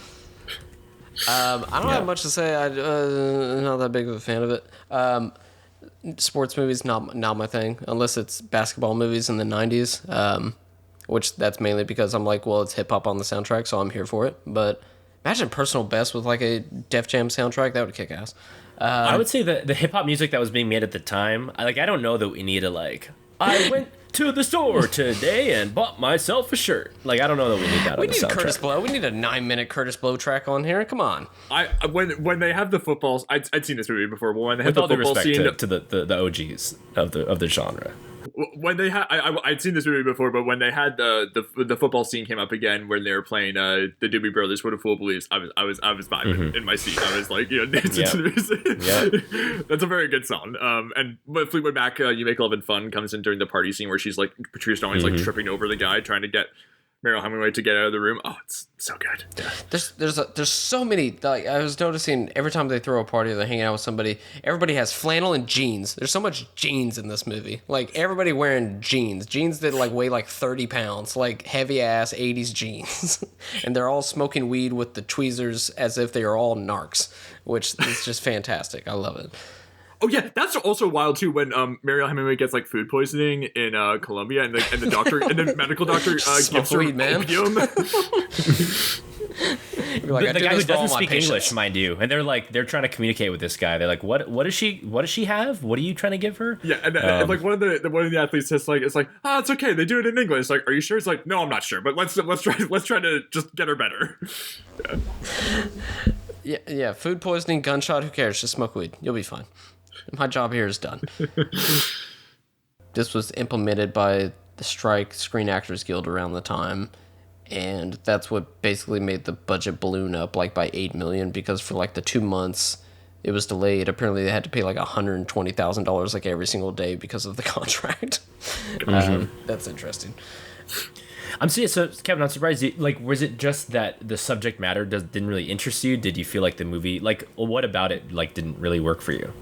I don't Yeah. have much to say. I'm not that big of a fan of it. Sports movies, not my thing, unless it's basketball movies in the 90s, which that's mainly because I'm like, well, it's hip-hop on the soundtrack, so I'm here for it. But imagine Personal Best with like a Def Jam soundtrack. That would kick ass. I would say the hip hop music that was being made at the time, I don't know that we need to like. I went to the store today and bought myself a shirt. Like, I don't know that we need that. We on the need soundtrack. Curtis Blow. We need a 9-minute Curtis Blow track on here. Come on. When they have the footballs, I'd seen this movie before, but when they have With the all due football respect scene, to the OGs of the genre. when they had I'd seen this movie before, but when they had the football scene came up again when they were playing the Doobie Brothers, What a Fool Believes, I was vibing in my seat. I was like, dancing to the music. That's a very good song. And when Fleetwood Mac, You Make Love and Fun comes in during the party scene where she's like Patrice Darling's like tripping over the guy trying to get Meryl Hemingway to get out of the room. Oh, it's so good. Yeah. There's so many. Like, I was noticing every time they throw a party or they're hanging out with somebody, everybody has flannel and jeans. There's so much jeans in this movie. Like, everybody wearing jeans that like weigh like 30 pounds, like heavy ass 80s jeans, and they're all smoking weed with the tweezers as if they are all narcs, which is just fantastic. I love it. Oh yeah, that's also wild too. When Mariel Hemingway gets like food poisoning in Colombia, and the doctor and the medical doctor gives her weed, man. opium. You're like, I The do guy who this for all doesn't my speak patients. English, mind you, and they're trying to communicate with this guy. They're like, what does she have? What are you trying to give her? Yeah, and like one of the athletes says like, it's like, it's okay, they do it in English. Like, are you sure? It's like, no, I'm not sure, but let's try to just get her better. Yeah, food poisoning, gunshot, who cares? Just smoke weed. You'll be fine. My job here is done. This was implemented by the strike Screen Actors Guild around the time, and that's what basically made the budget balloon up like by $8 million, because for like the 2 months it was delayed. Apparently they had to pay like $120,000 like every single day because of the contract. That's interesting. I'm serious. So, Kevin, I'm surprised. Like, was it just that the subject matter didn't really interest you? Did you feel like the movie, like, what about it, like, didn't really work for you?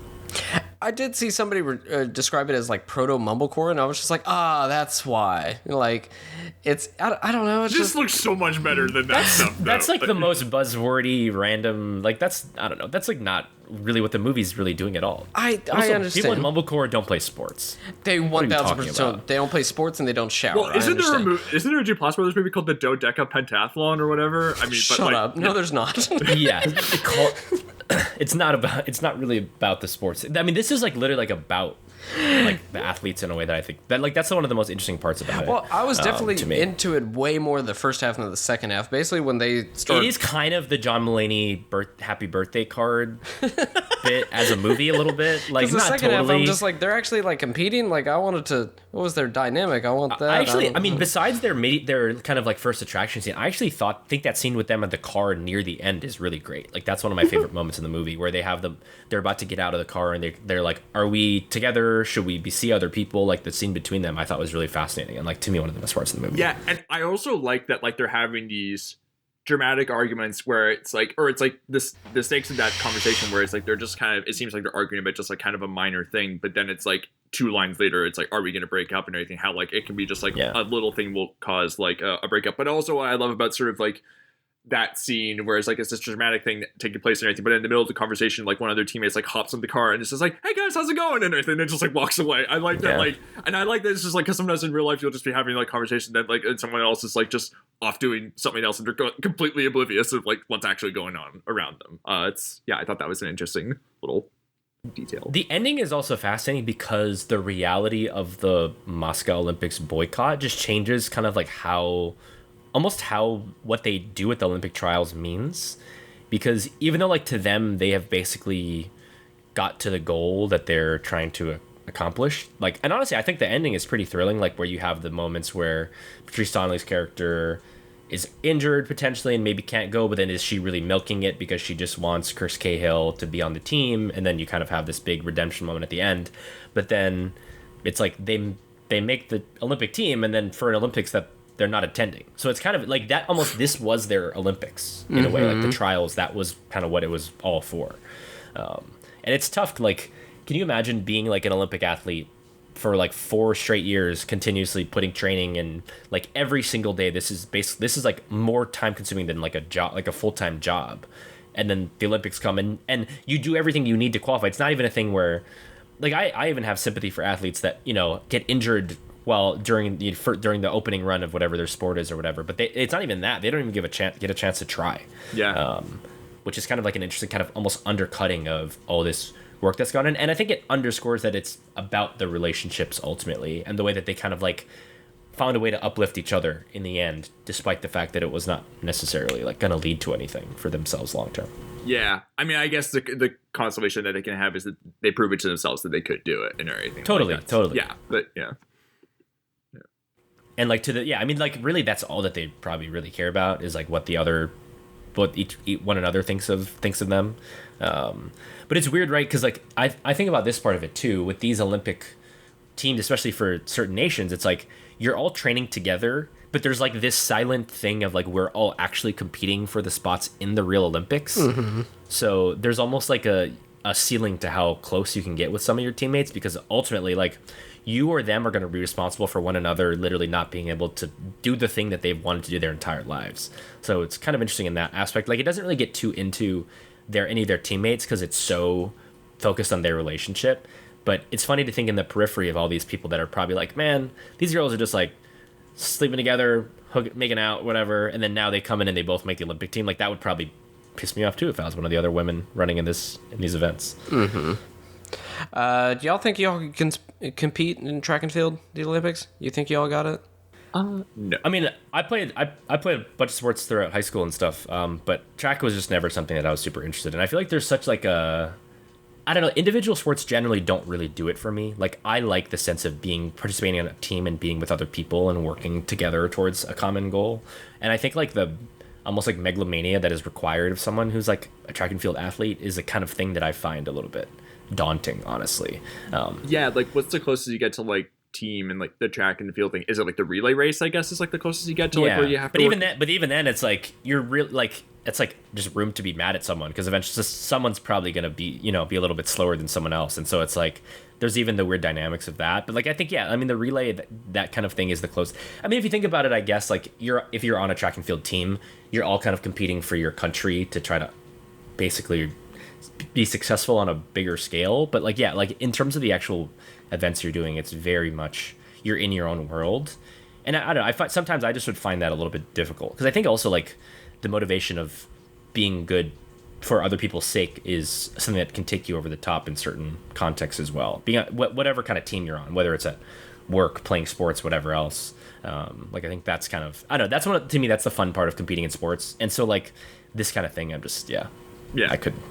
I did see somebody describe it as like proto mumblecore, and I was just like, that's why. Like, it's I don't know. It's This looks so much better than that stuff. That's though. like the most buzzwordy, random. Like, that's, I don't know. That's like not really what the movie's really doing at all. I Also, understand. people in mumblecore don't play sports. They are you talking 1000% about? they don't play sports and they don't shower. Well, isn't there understand. a Duplass Brothers movie called the Dodeca Pentathlon or whatever? I mean, Shut but like, up. No, there's not. Yeah, it's not really about the sports. I mean, this is like literally like about like the athletes in a way that I think that like that's one of the most interesting parts about it. Well, I was to definitely me. into it way more the first half than the second half. Basically, when they start, It is kind of the John Mulaney happy birthday card bit as a movie a little bit. Like, because the not second half, totally. I'm just like, they're actually like competing. Like, I wanted to. What was their dynamic? I want that. I mean, besides their kind of like first attraction scene, I actually think that scene with them at the car near the end is really great. Like, that's one of my favorite moments in the movie, where they're about to get out of the car and they're like, are we together? Should we see other people? Like, the scene between them I thought was really fascinating, and like, to me, one of the best parts of the movie. yeah, and I also like that like they're having these dramatic arguments where it's like the stakes of that conversation where it's like they're just kind of, it seems like they're arguing about just like kind of a minor thing, but then it's like 2 lines later it's like, are we gonna break up and everything? How like it can be just like a little thing will cause like a breakup. But also what I love about sort of like that scene where it's like it's this dramatic thing taking place and everything, but in the middle of the conversation, like one of their teammates like hops in the car and it's just like, hey guys, how's it going, and everything, and it just like walks away. I like that. Like, and I like that it's just like, because sometimes in real life you'll just be having like conversation that like, and someone else is like just off doing something else and they're completely oblivious of like what's actually going on around them. I thought that was an interesting little detailed. The ending is also fascinating because the reality of the Moscow Olympics boycott just changes kind of like how what they do at the Olympic trials means. Because even though like to them, they have basically got to the goal that they're trying to accomplish. Like, and honestly, I think the ending is pretty thrilling. Like where you have the moments where Patrice Donnelly's character is injured potentially and maybe can't go, but then is she really milking it because she just wants Chris Cahill to be on the team? And then you kind of have this big redemption moment at the end. But then it's like they make the Olympic team, and then for an Olympics that they're not attending. So it's kind of like that. Almost this was their Olympics in a way. Like the trials, that was kind of what it was all for. And it's tough. Like, can you imagine being like an Olympic athlete for like 4 straight years, continuously putting training and like every single day? This is like more time consuming than like a job, like a full-time job. And then the Olympics come and you do everything you need to qualify. It's not even a thing where, like, I even have sympathy for athletes that, you know, get injured during the opening run of whatever their sport is or whatever. But it's not even that. They don't even get a chance to try. Yeah. Which is kind of like an interesting kind of almost undercutting of all this work that's gone in. And I think it underscores that it's about the relationships ultimately and the way that they kind of like found a way to uplift each other in the end, despite the fact that it was not necessarily like going to lead to anything for themselves long term. Yeah, I mean, I guess the consolation that they can have is that they prove it to themselves that they could do it and everything. Totally. Yeah, but yeah. And like I mean, like really, that's all that they probably really care about is like what one another thinks of them. But it's weird, right? Because like I think about this part of it too with these Olympic teams, especially for certain nations. It's like you're all training together, but there's like this silent thing of like we're all actually competing for the spots in the real Olympics. Mm-hmm. So there's almost like a ceiling to how close you can get with some of your teammates, because ultimately like you or them are going to be responsible for one another literally not being able to do the thing that they've wanted to do their entire lives. So it's kind of interesting in that aspect. Like it doesn't really get too into any of their teammates because it's so focused on their relationship. But it's funny to think in the periphery of all these people that are probably like, man, these girls are just like sleeping together, making out, whatever. And then now they come in and they both make the Olympic team. Like that would probably piss me off too if I was one of the other women running in these events. Mm-hmm. Do y'all think y'all can compete in track and field, the Olympics? You think y'all got it? No. I mean, I played a bunch of sports throughout high school and stuff, but track was just never something that I was super interested in. I feel like there's such like I don't know, individual sports generally don't really do it for me. Like I like the sense of participating in a team and being with other people and working together towards a common goal. And I think like the almost like megalomania that is required of someone who's like a track and field athlete is the kind of thing that I find a little bit daunting, honestly. Yeah, like what's the closest you get to like team and like the track and field thing? Is it like the relay race? I guess is like the closest you get to like where you have to. But even then, it's like you're real like it's like just room to be mad at someone because eventually someone's probably gonna be a little bit slower than someone else, and so it's like there's even the weird dynamics of that. But like I think I mean the relay that kind of thing is the close. I mean if you think about it, I guess like if you're on a track and field team, you're all kind of competing for your country to try to basically be successful on a bigger scale. But like like in terms of the actual events you're doing, it's very much you're in your own world. And I don't know, sometimes I just would find that a little bit difficult because I think also like the motivation of being good for other people's sake is something that can take you over the top in certain contexts as well, being whatever kind of team you're on, whether it's at work, playing sports, whatever else. Like I think that's kind of I don't know, to me that's the fun part of competing in sports. And so like this kind of thing I'm just I couldn't.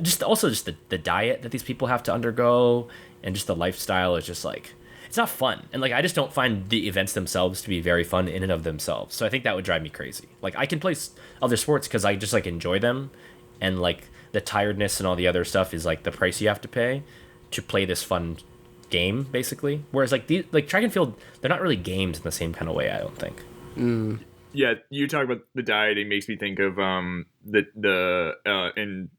Just the diet that these people have to undergo and just the lifestyle is just like it's not fun. And like I just don't find the events themselves to be very fun in and of themselves. So I think that would drive me crazy. Like I can play other sports because I just like enjoy them, and like the tiredness and all the other stuff is like the price you have to pay to play this fun game basically. Whereas like track and field, they're not really games in the same kind of way, I don't think. Yeah, you talk about the dieting makes me think of the in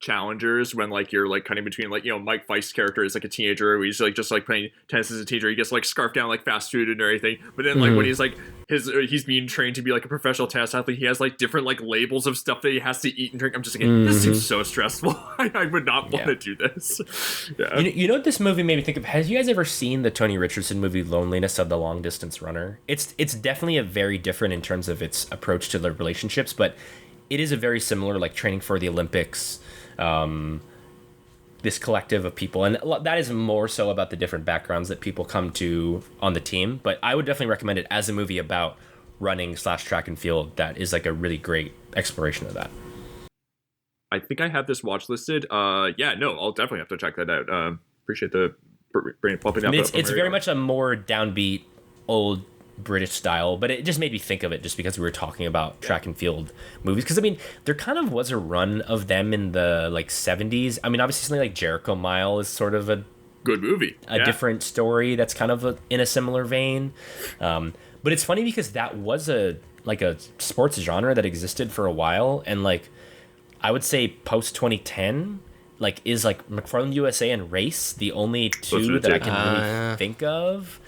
Challengers when like you're like cutting between like Mike Feist's character is like a teenager where he's like just like playing tennis as a teenager, he gets like scarfed down like fast food and everything, but then like when he's like he's being trained to be like a professional tennis athlete, he has like different like labels of stuff that he has to eat and drink. I'm just like this seems so stressful. I would not want to do this. Yeah. You know what this movie made me think of? Have you guys ever seen the Tony Richardson movie Loneliness of the Long Distance Runner? It's definitely a very different in terms of its approach to the relationships, but it is a very similar like training for the Olympics. this collective of people, and that is more so about the different backgrounds that people come to on the team. But I would definitely recommend it as a movie about running / track and field. That is like a really great exploration of that. I think I have this watch listed. Yeah, no, I'll definitely have to check that out. Appreciate the brain popping up. It's very much a more downbeat old British style, but it just made me think of it just because we were talking about track and field movies. Because I mean, there kind of was a run of them in the like 70s. I mean, obviously something like Jericho Mile is sort of a good movie, a different story that's kind of in a similar vein. But it's funny because that was a sports genre that existed for a while, and like I would say post 2010, like is like McFarland USA and Race the only two that I can really think of.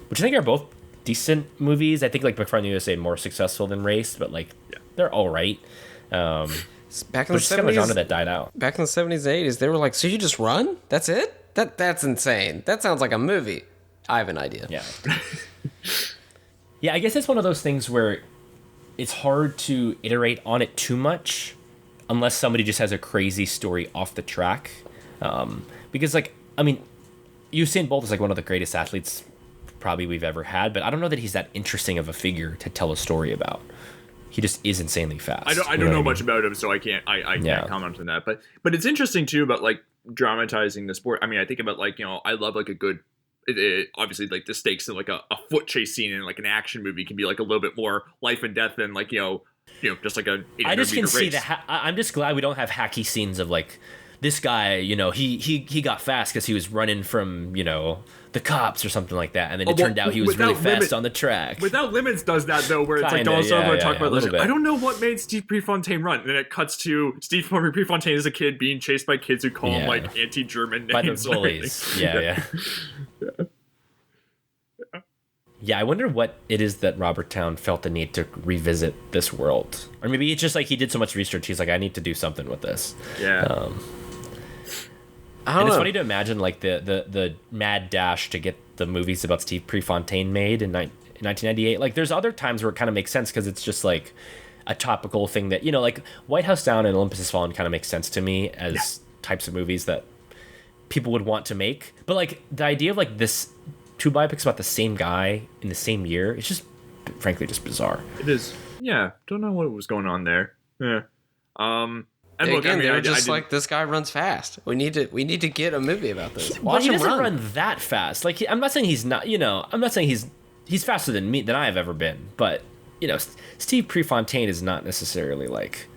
Which I think are both decent movies. I think like McFarland USA more successful than Race, but like they're all right. Back in the 70s, kind of a genre that died out. Back in the 70s, 80s, they were like, so you just run? That's it? That's insane. That sounds like a movie. I have an idea. Yeah. Yeah, I guess it's one of those things where it's hard to iterate on it too much unless somebody just has a crazy story off the track. Because like, I mean, Usain Bolt is like one of the greatest athletes probably we've ever had, but I don't know that he's that interesting of a figure to tell a story about. He just is insanely fast. I don't know much about him, so I can't comment on that. But it's interesting too about like dramatizing the sport. I mean, I think about like, you know, I love like a good obviously like the stakes in like a foot chase scene in like an action movie can be like a little bit more life and death than like, you know, just like a I just can see race. I'm just glad we don't have hacky scenes of like this guy, you know, he got fast because he was running from, you know, the cops or something like that, and then it turned out he was really fast on the track. Without Limits does that though, where it's like also talk about like, I don't know what made Steve Prefontaine run, and then it cuts to Steve Prefontaine as a kid being chased by kids who call him like anti-German names by the bullies. Yeah. Yeah, I wonder what it is that Robert Towne felt the need to revisit this world, or maybe it's just like he did so much research. He's like, I need to do something with this. Yeah. And it's funny to imagine like the mad dash to get the movies about Steve Prefontaine made in 1998. Like there's other times where it kind of makes sense because it's just like a topical thing that, you know, like White House Down and Olympus Has Fallen kind of makes sense to me as types of movies that people would want to make. But like the idea of like this two biopics about the same guy in the same year, it's just frankly just bizarre. It is. Yeah. Don't know what was going on there. Yeah. And look, again, they're just like, this guy runs fast. We need to get a movie about this. Watch him run that fast. Like I'm not saying he's not. You know, I'm not saying he's faster than I have ever been. But you know, Steve Prefontaine is not necessarily like,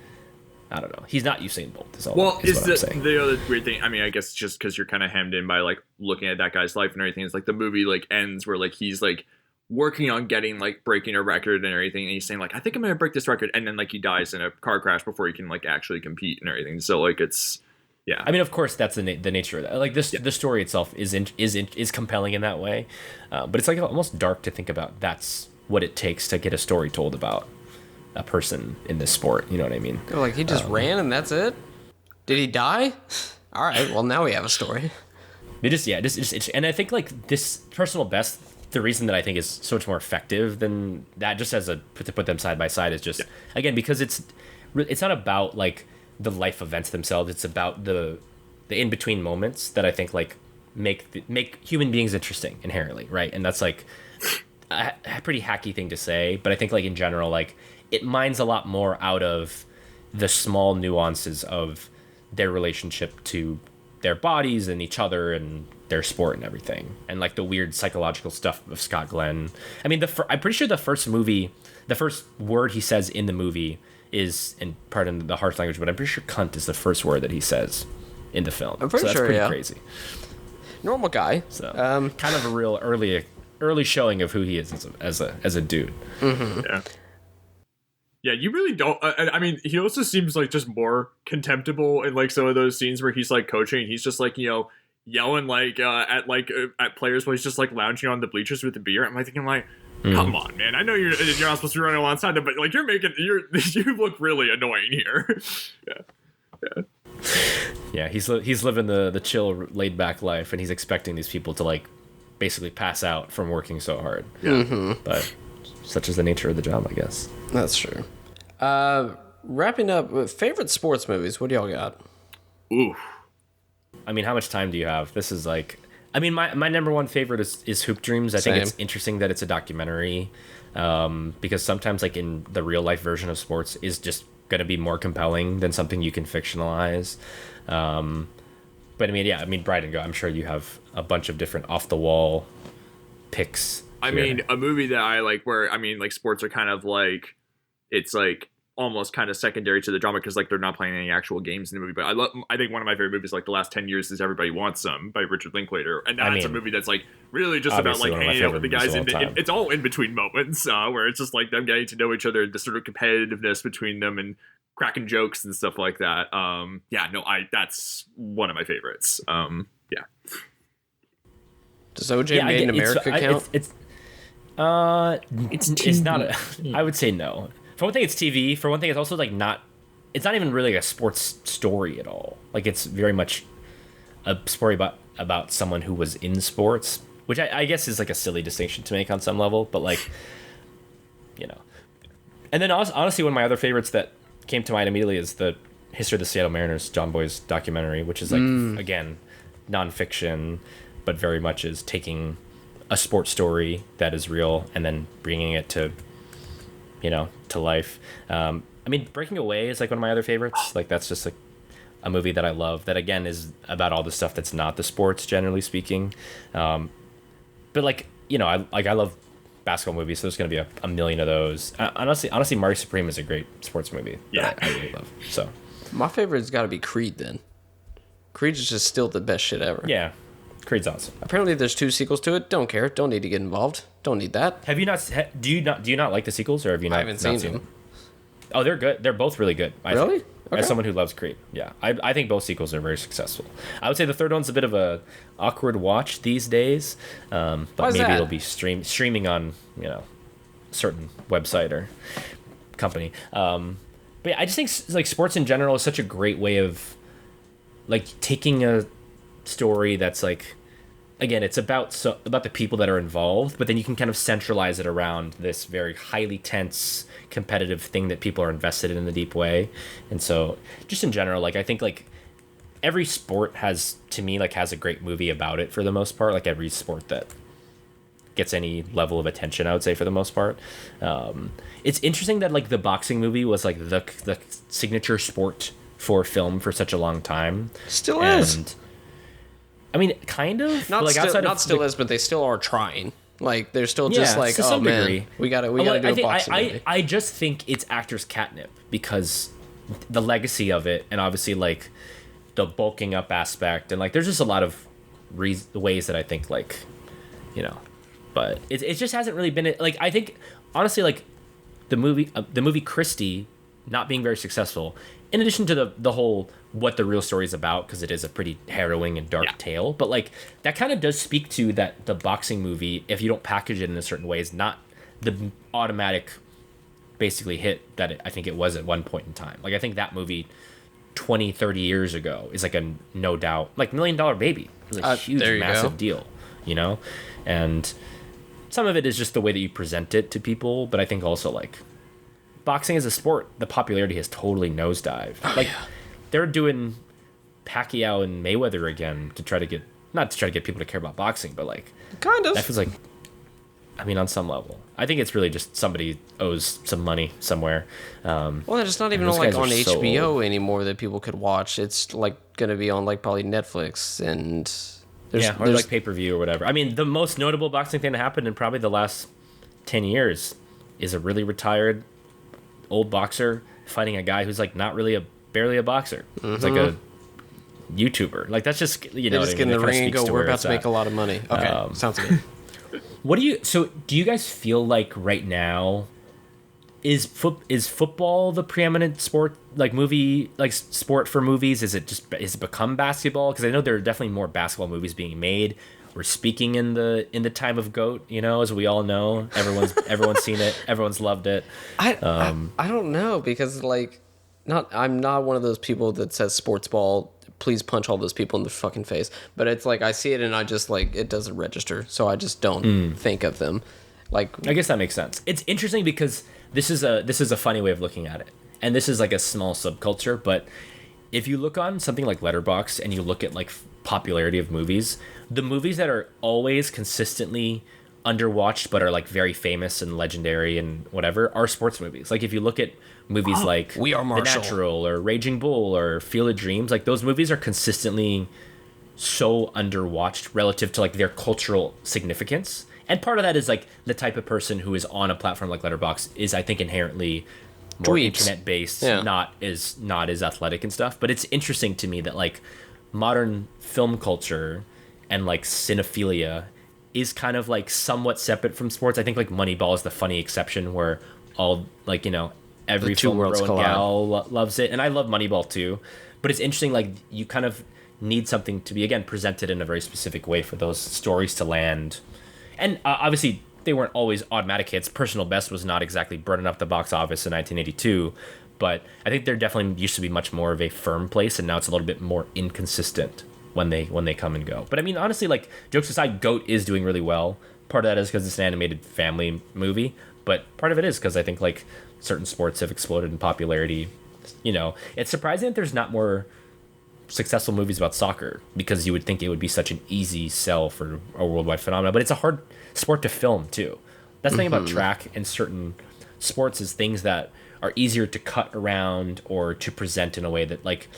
I don't know. He's not Usain Bolt. Is what I'm saying. The other weird thing? I mean, I guess just because you're kind of hemmed in by like looking at that guy's life and everything. It's like the movie like ends where like he's like working on getting like breaking a record and everything, and he's saying like, I think I'm gonna break this record, and then like he dies in a car crash before he can like actually compete and everything. So like it's I mean, of course that's the nature of that. Like this the story itself is compelling in that way, but it's like almost dark to think about. That's what it takes to get a story told about a person in this sport. You know what I mean? Like he just ran and that's it. Did he die? All right, well now we have a story. And I think like this personal best. The reason that I think is so much more effective than that, just as to put them side by side, is just again because it's not about like the life events themselves. It's about the in between moments that I think like make human beings interesting inherently, right? And that's like a pretty hacky thing to say, but I think like in general, like it mines a lot more out of the small nuances of their relationship to their bodies and each other and their sport and everything, and like the weird psychological stuff of Scott Glenn. I mean, I'm pretty sure the first word he says in the movie is, and pardon the harsh language, but I'm pretty sure "cunt" is the first word that he says in the film. I'm pretty so that's sure, pretty crazy. Normal guy. So kind of a real early showing of who he is as a dude. Mm-hmm. Yeah. Yeah, you really don't. I mean, he also seems like just more contemptible in like some of those scenes where he's like coaching. He's just like, you know, yelling like at players while he's just like lounging on the bleachers with a beer. I'm like thinking like, come on, man. I know you're not supposed to be running alongside them, but like you look really annoying here. Yeah, he's living the chill, laid back life, and he's expecting these people to like basically pass out from working so hard. Yeah. Mm-hmm. But such is the nature of the job, I guess. That's true. Wrapping up, favorite sports movies. What do y'all got? Ooh. I mean, how much time do you have? This is like, I mean, my number one favorite is Hoop Dreams. I think it's interesting that it's a documentary, because sometimes like in the real life version of sports is just going to be more compelling than something you can fictionalize. But I mean, yeah, I mean, Bryden, go. I'm sure you have a bunch of different off the wall picks. I mean, a movie that I like where, I mean, like sports are kind of like, it's like almost kind of secondary to the drama because like they're not playing any actual games in the movie. But I think one of my favorite movies like the last 10 years is Everybody Wants Some by Richard Linklater. And that's a movie that's like really just about like hanging out with the guys. It's all in between moments where it's just like them getting to know each other, the sort of competitiveness between them and cracking jokes and stuff like that. That's one of my favorites. Yeah. Does OJ Made in America count? It's not a, I would say no. For one thing, it's TV. For one thing, it's also like it's not even really a sports story at all. Like it's very much a story about someone who was in sports, which I guess is like a silly distinction to make on some level, but like, you know. And then honestly, one of my other favorites that came to mind immediately is the History of the Seattle Mariners, John Boy's documentary, which is like, again, nonfiction, but very much is taking a sports story that is real and then bringing it to, to life. I mean, Breaking Away is like one of my other favorites. Like that's just like a movie that I love that again is about all the stuff that's not the sports, generally speaking. But like, I love basketball movies, so there's going to be a million of those. Honestly, Marty Supreme is a great sports movie. Yeah, I really love. So my favorite's got to be Creed. Then Creed is just still the best shit ever. Yeah, Creed's awesome. Apparently, there's 2 sequels to it. Don't care. Don't need to get involved. Don't need that. Have you not? Do you not like the sequels, or have you not? I haven't seen them. Oh, they're good. They're both really good. Really? Think. Okay. As someone who loves Creed, yeah, I think both sequels are very successful. I would say the third one's a bit of a awkward watch these days, but maybe it'll be streaming on certain website or company. But yeah, I just think like sports in general is such a great way of like taking a story that's like, again, it's about the people that are involved, but then you can kind of centralize it around this very highly tense, competitive thing that people are invested in a deep way. And so just in general, like I think like every sport has a great movie about it for the most part. Like every sport that gets any level of attention, I would say, for the most part. It's interesting that like the boxing movie was like the signature sport for film for such a long time. Still is. I mean, kind of. Not like still, is, but they still are trying. Like they're still just like, to some degree. we gotta do a boxing movie. I just think it's actors' catnip because the legacy of it, and obviously like the bulking up aspect, and like there's just a lot of ways that I think like, but it just hasn't really been like I think honestly like the movie Christie not being very successful. In addition to the whole what the real story is about, because it is a pretty harrowing and dark tale, but like that kind of does speak to that the boxing movie, if you don't package it in a certain way, is not the automatic basically hit that I think it was at one point in time. Like I think that movie 20, 30 years ago is like a no doubt like $1 Million Baby. It was a huge, massive deal, and some of it is just the way that you present it to people, but I think also like boxing as a sport, the popularity has totally nosedived. They're doing Pacquiao and Mayweather again to try to get people to care about boxing, but like kind of. That feels like, I mean, on some level, I think it's really just somebody owes some money somewhere. Well, it's not even on HBO anymore that people could watch. It's like gonna be on like probably Netflix and or like pay-per-view or whatever. I mean, the most notable boxing thing that happened in probably the last 10 years is a really retired old boxer fighting a guy who's like not really barely a boxer. Mm-hmm. It's like a YouTuber. Like that's just they just get in the ring and go, we're about to make a lot of money. Okay, sounds good. Do you guys feel like right now is football the preeminent sport, like movie, like sport for movies? Is it become basketball? Because I know there are definitely more basketball movies being made. We're speaking in the time of GOAT, as we all know. Everyone's seen it. Everyone's loved it. I don't know, because like I'm not one of those people that says sports ball, please punch all those people in the fucking face. But it's like I see it and I just like it doesn't register, so I just don't think of them. Like I guess that makes sense. It's interesting because this is a funny way of looking at it, and this is like a small subculture. But if you look on something like Letterboxd and you look at like popularity of movies, the movies that are always consistently underwatched but are like very famous and legendary and whatever are sports movies. Like if you look at movies like We Are The Marshall. Natural or Raging Bull or Field of Dreams, like those movies are consistently so underwatched relative to like their cultural significance. And part of that is like the type of person who is on a platform like Letterboxd is, I think, inherently more Dweebs. internet based, Yeah. not as athletic and stuff. But it's interesting to me that like modern film culture and like cinephilia is kind of like somewhat separate from sports. I think like Moneyball is the funny exception where all like, you know, every The two film bro worlds and collide. gal loves it. And I love Moneyball too. But it's interesting, like you kind of need something to be, again, presented in a very specific way for those stories to land. And obviously, they weren't always automatic hits. Personal Best was not exactly burning up the box office in 1982, but I think there definitely used to be much more of a firm place, and now it's a little bit more inconsistent when they come and go. But I mean, honestly, like jokes aside, GOAT is doing really well. Part of that is because it's an animated family movie, but part of it is because I think like certain sports have exploded in popularity. You know, it's surprising that there's not more successful movies about soccer, because you would think it would be such an easy sell for a worldwide phenomenon, but it's a hard sport to film too. That's the thing about track and certain sports is things that are easier to cut around or to present in a way that like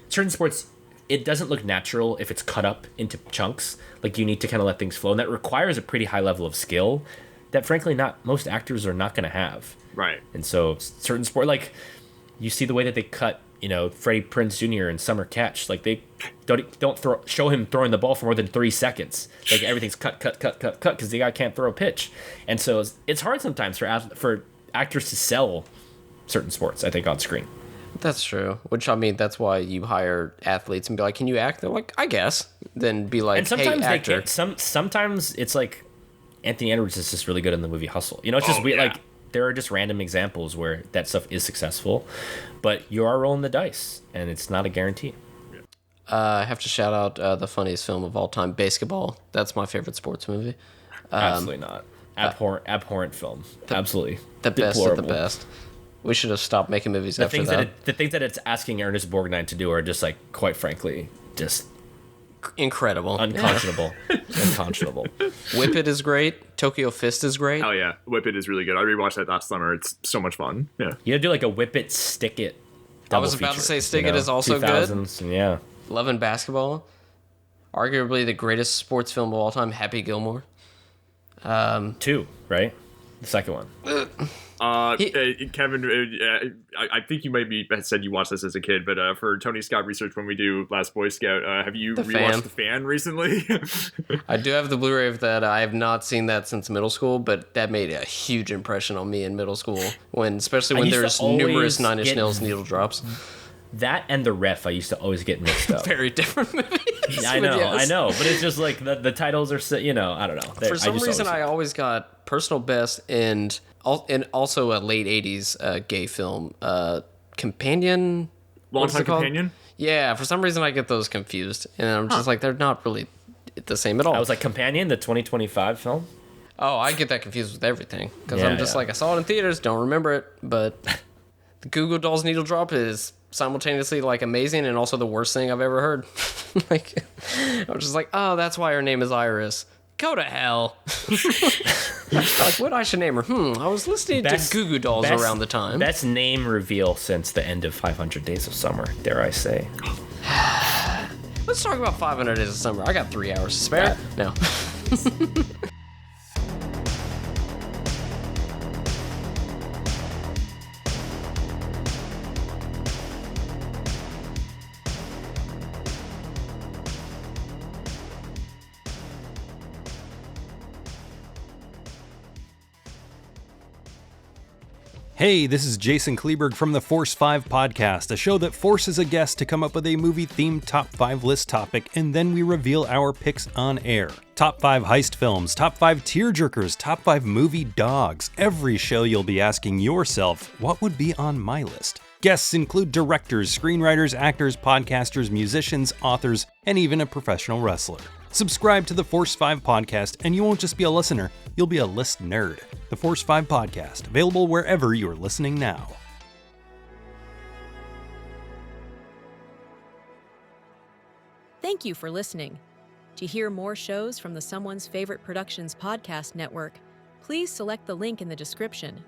certain sports, it doesn't look natural if it's cut up into chunks. Like you need to kind of let things flow, and that requires a pretty high level of skill that frankly not most actors are not going to have. Right. And so certain sport, like you see the way that they cut, you know, Freddie Prinze Jr. in Summer Catch, like they don't show him throwing the ball for more than 3 seconds. Like everything's cut because the guy can't throw a pitch, and so it's hard sometimes for actors to sell certain sports, I think, on screen. That's true. Which, I mean, that's why you hire athletes and be like, "Can you act?" They're like, "I guess." Then be like, And sometimes "Hey, they actor." can't. Sometimes it's like Anthony Edwards is just really good in the movie Hustle. You know, it's just weird. Yeah. Like there are just random examples where that stuff is successful, but you are rolling the dice, and it's not a guarantee. I have to shout out the funniest film of all time, Basketball. That's my favorite sports movie. Absolutely not. Abhorrent film. Absolutely. The best of the Deplorable. best. We should have stopped making movies The after things that. the things that it's asking Ernest Borgnine to do are just like, quite frankly, just Incredible. unconscionable. Unconscionable. Whip It is great. Tokyo Fist is great. Oh yeah, Whip It is really good. I rewatched that last summer. It's so much fun. Yeah. You gotta do like a whip it, stick it. I was double about to feature, say Stick you It know? is also good. 2000s, and yeah. Love and Basketball. Arguably the greatest sports film of all time, Happy Gilmore. 2, right? The second one. Kevin, I think you might be said you watched this as a kid, but for Tony Scott research when we do Last Boy Scout, have you The rewatched Fan. The Fan recently? I do have the Blu-ray of that. I have not seen that since middle school, but that made a huge impression on me in middle school, especially when used to there's always numerous Nine Inch get- Nails needle drops. That and The Ref, I used to always get mixed up. Very different movies. I but know, yes. I know, but it's just like the titles are, you know, I don't know. For some reason, I always got Personal Best and also a late 80s gay film, Companion. what's Longtime it called? Companion? Yeah, for some reason I get those confused. And I'm just like, they're not really the same at all. I was like, Companion, the 2025 film? oh, I get that confused with everything. Because Yeah, I'm just yeah. like, I saw it in theaters, don't remember it. But the Goo Goo Dolls needle drop is simultaneously like amazing and also the worst thing I've ever heard. Like, I'm just like, oh, that's why her name is Iris. Go to hell. Like, what I should name her? I was listening to Goo Goo Dolls around the time. Best name reveal since the end of 500 Days of Summer, dare I say. Let's talk about 500 Days of Summer. I got 3 hours to spare. No. Hey, this is Jason Kleberg from the Force 5 podcast, a show that forces a guest to come up with a movie-themed top 5 list topic, and then we reveal our picks on air. Top 5 heist films, top 5 tearjerkers, top 5 movie dogs. Every show you'll be asking yourself, what would be on my list? Guests include directors, screenwriters, actors, podcasters, musicians, authors, and even a professional wrestler. Subscribe to the Force 5 podcast, and you won't just be a listener, you'll be a list nerd. The Force 5 podcast, available wherever you're listening now. Thank you for listening. To hear more shows from the Someone's Favorite Productions podcast network, please select the link in the description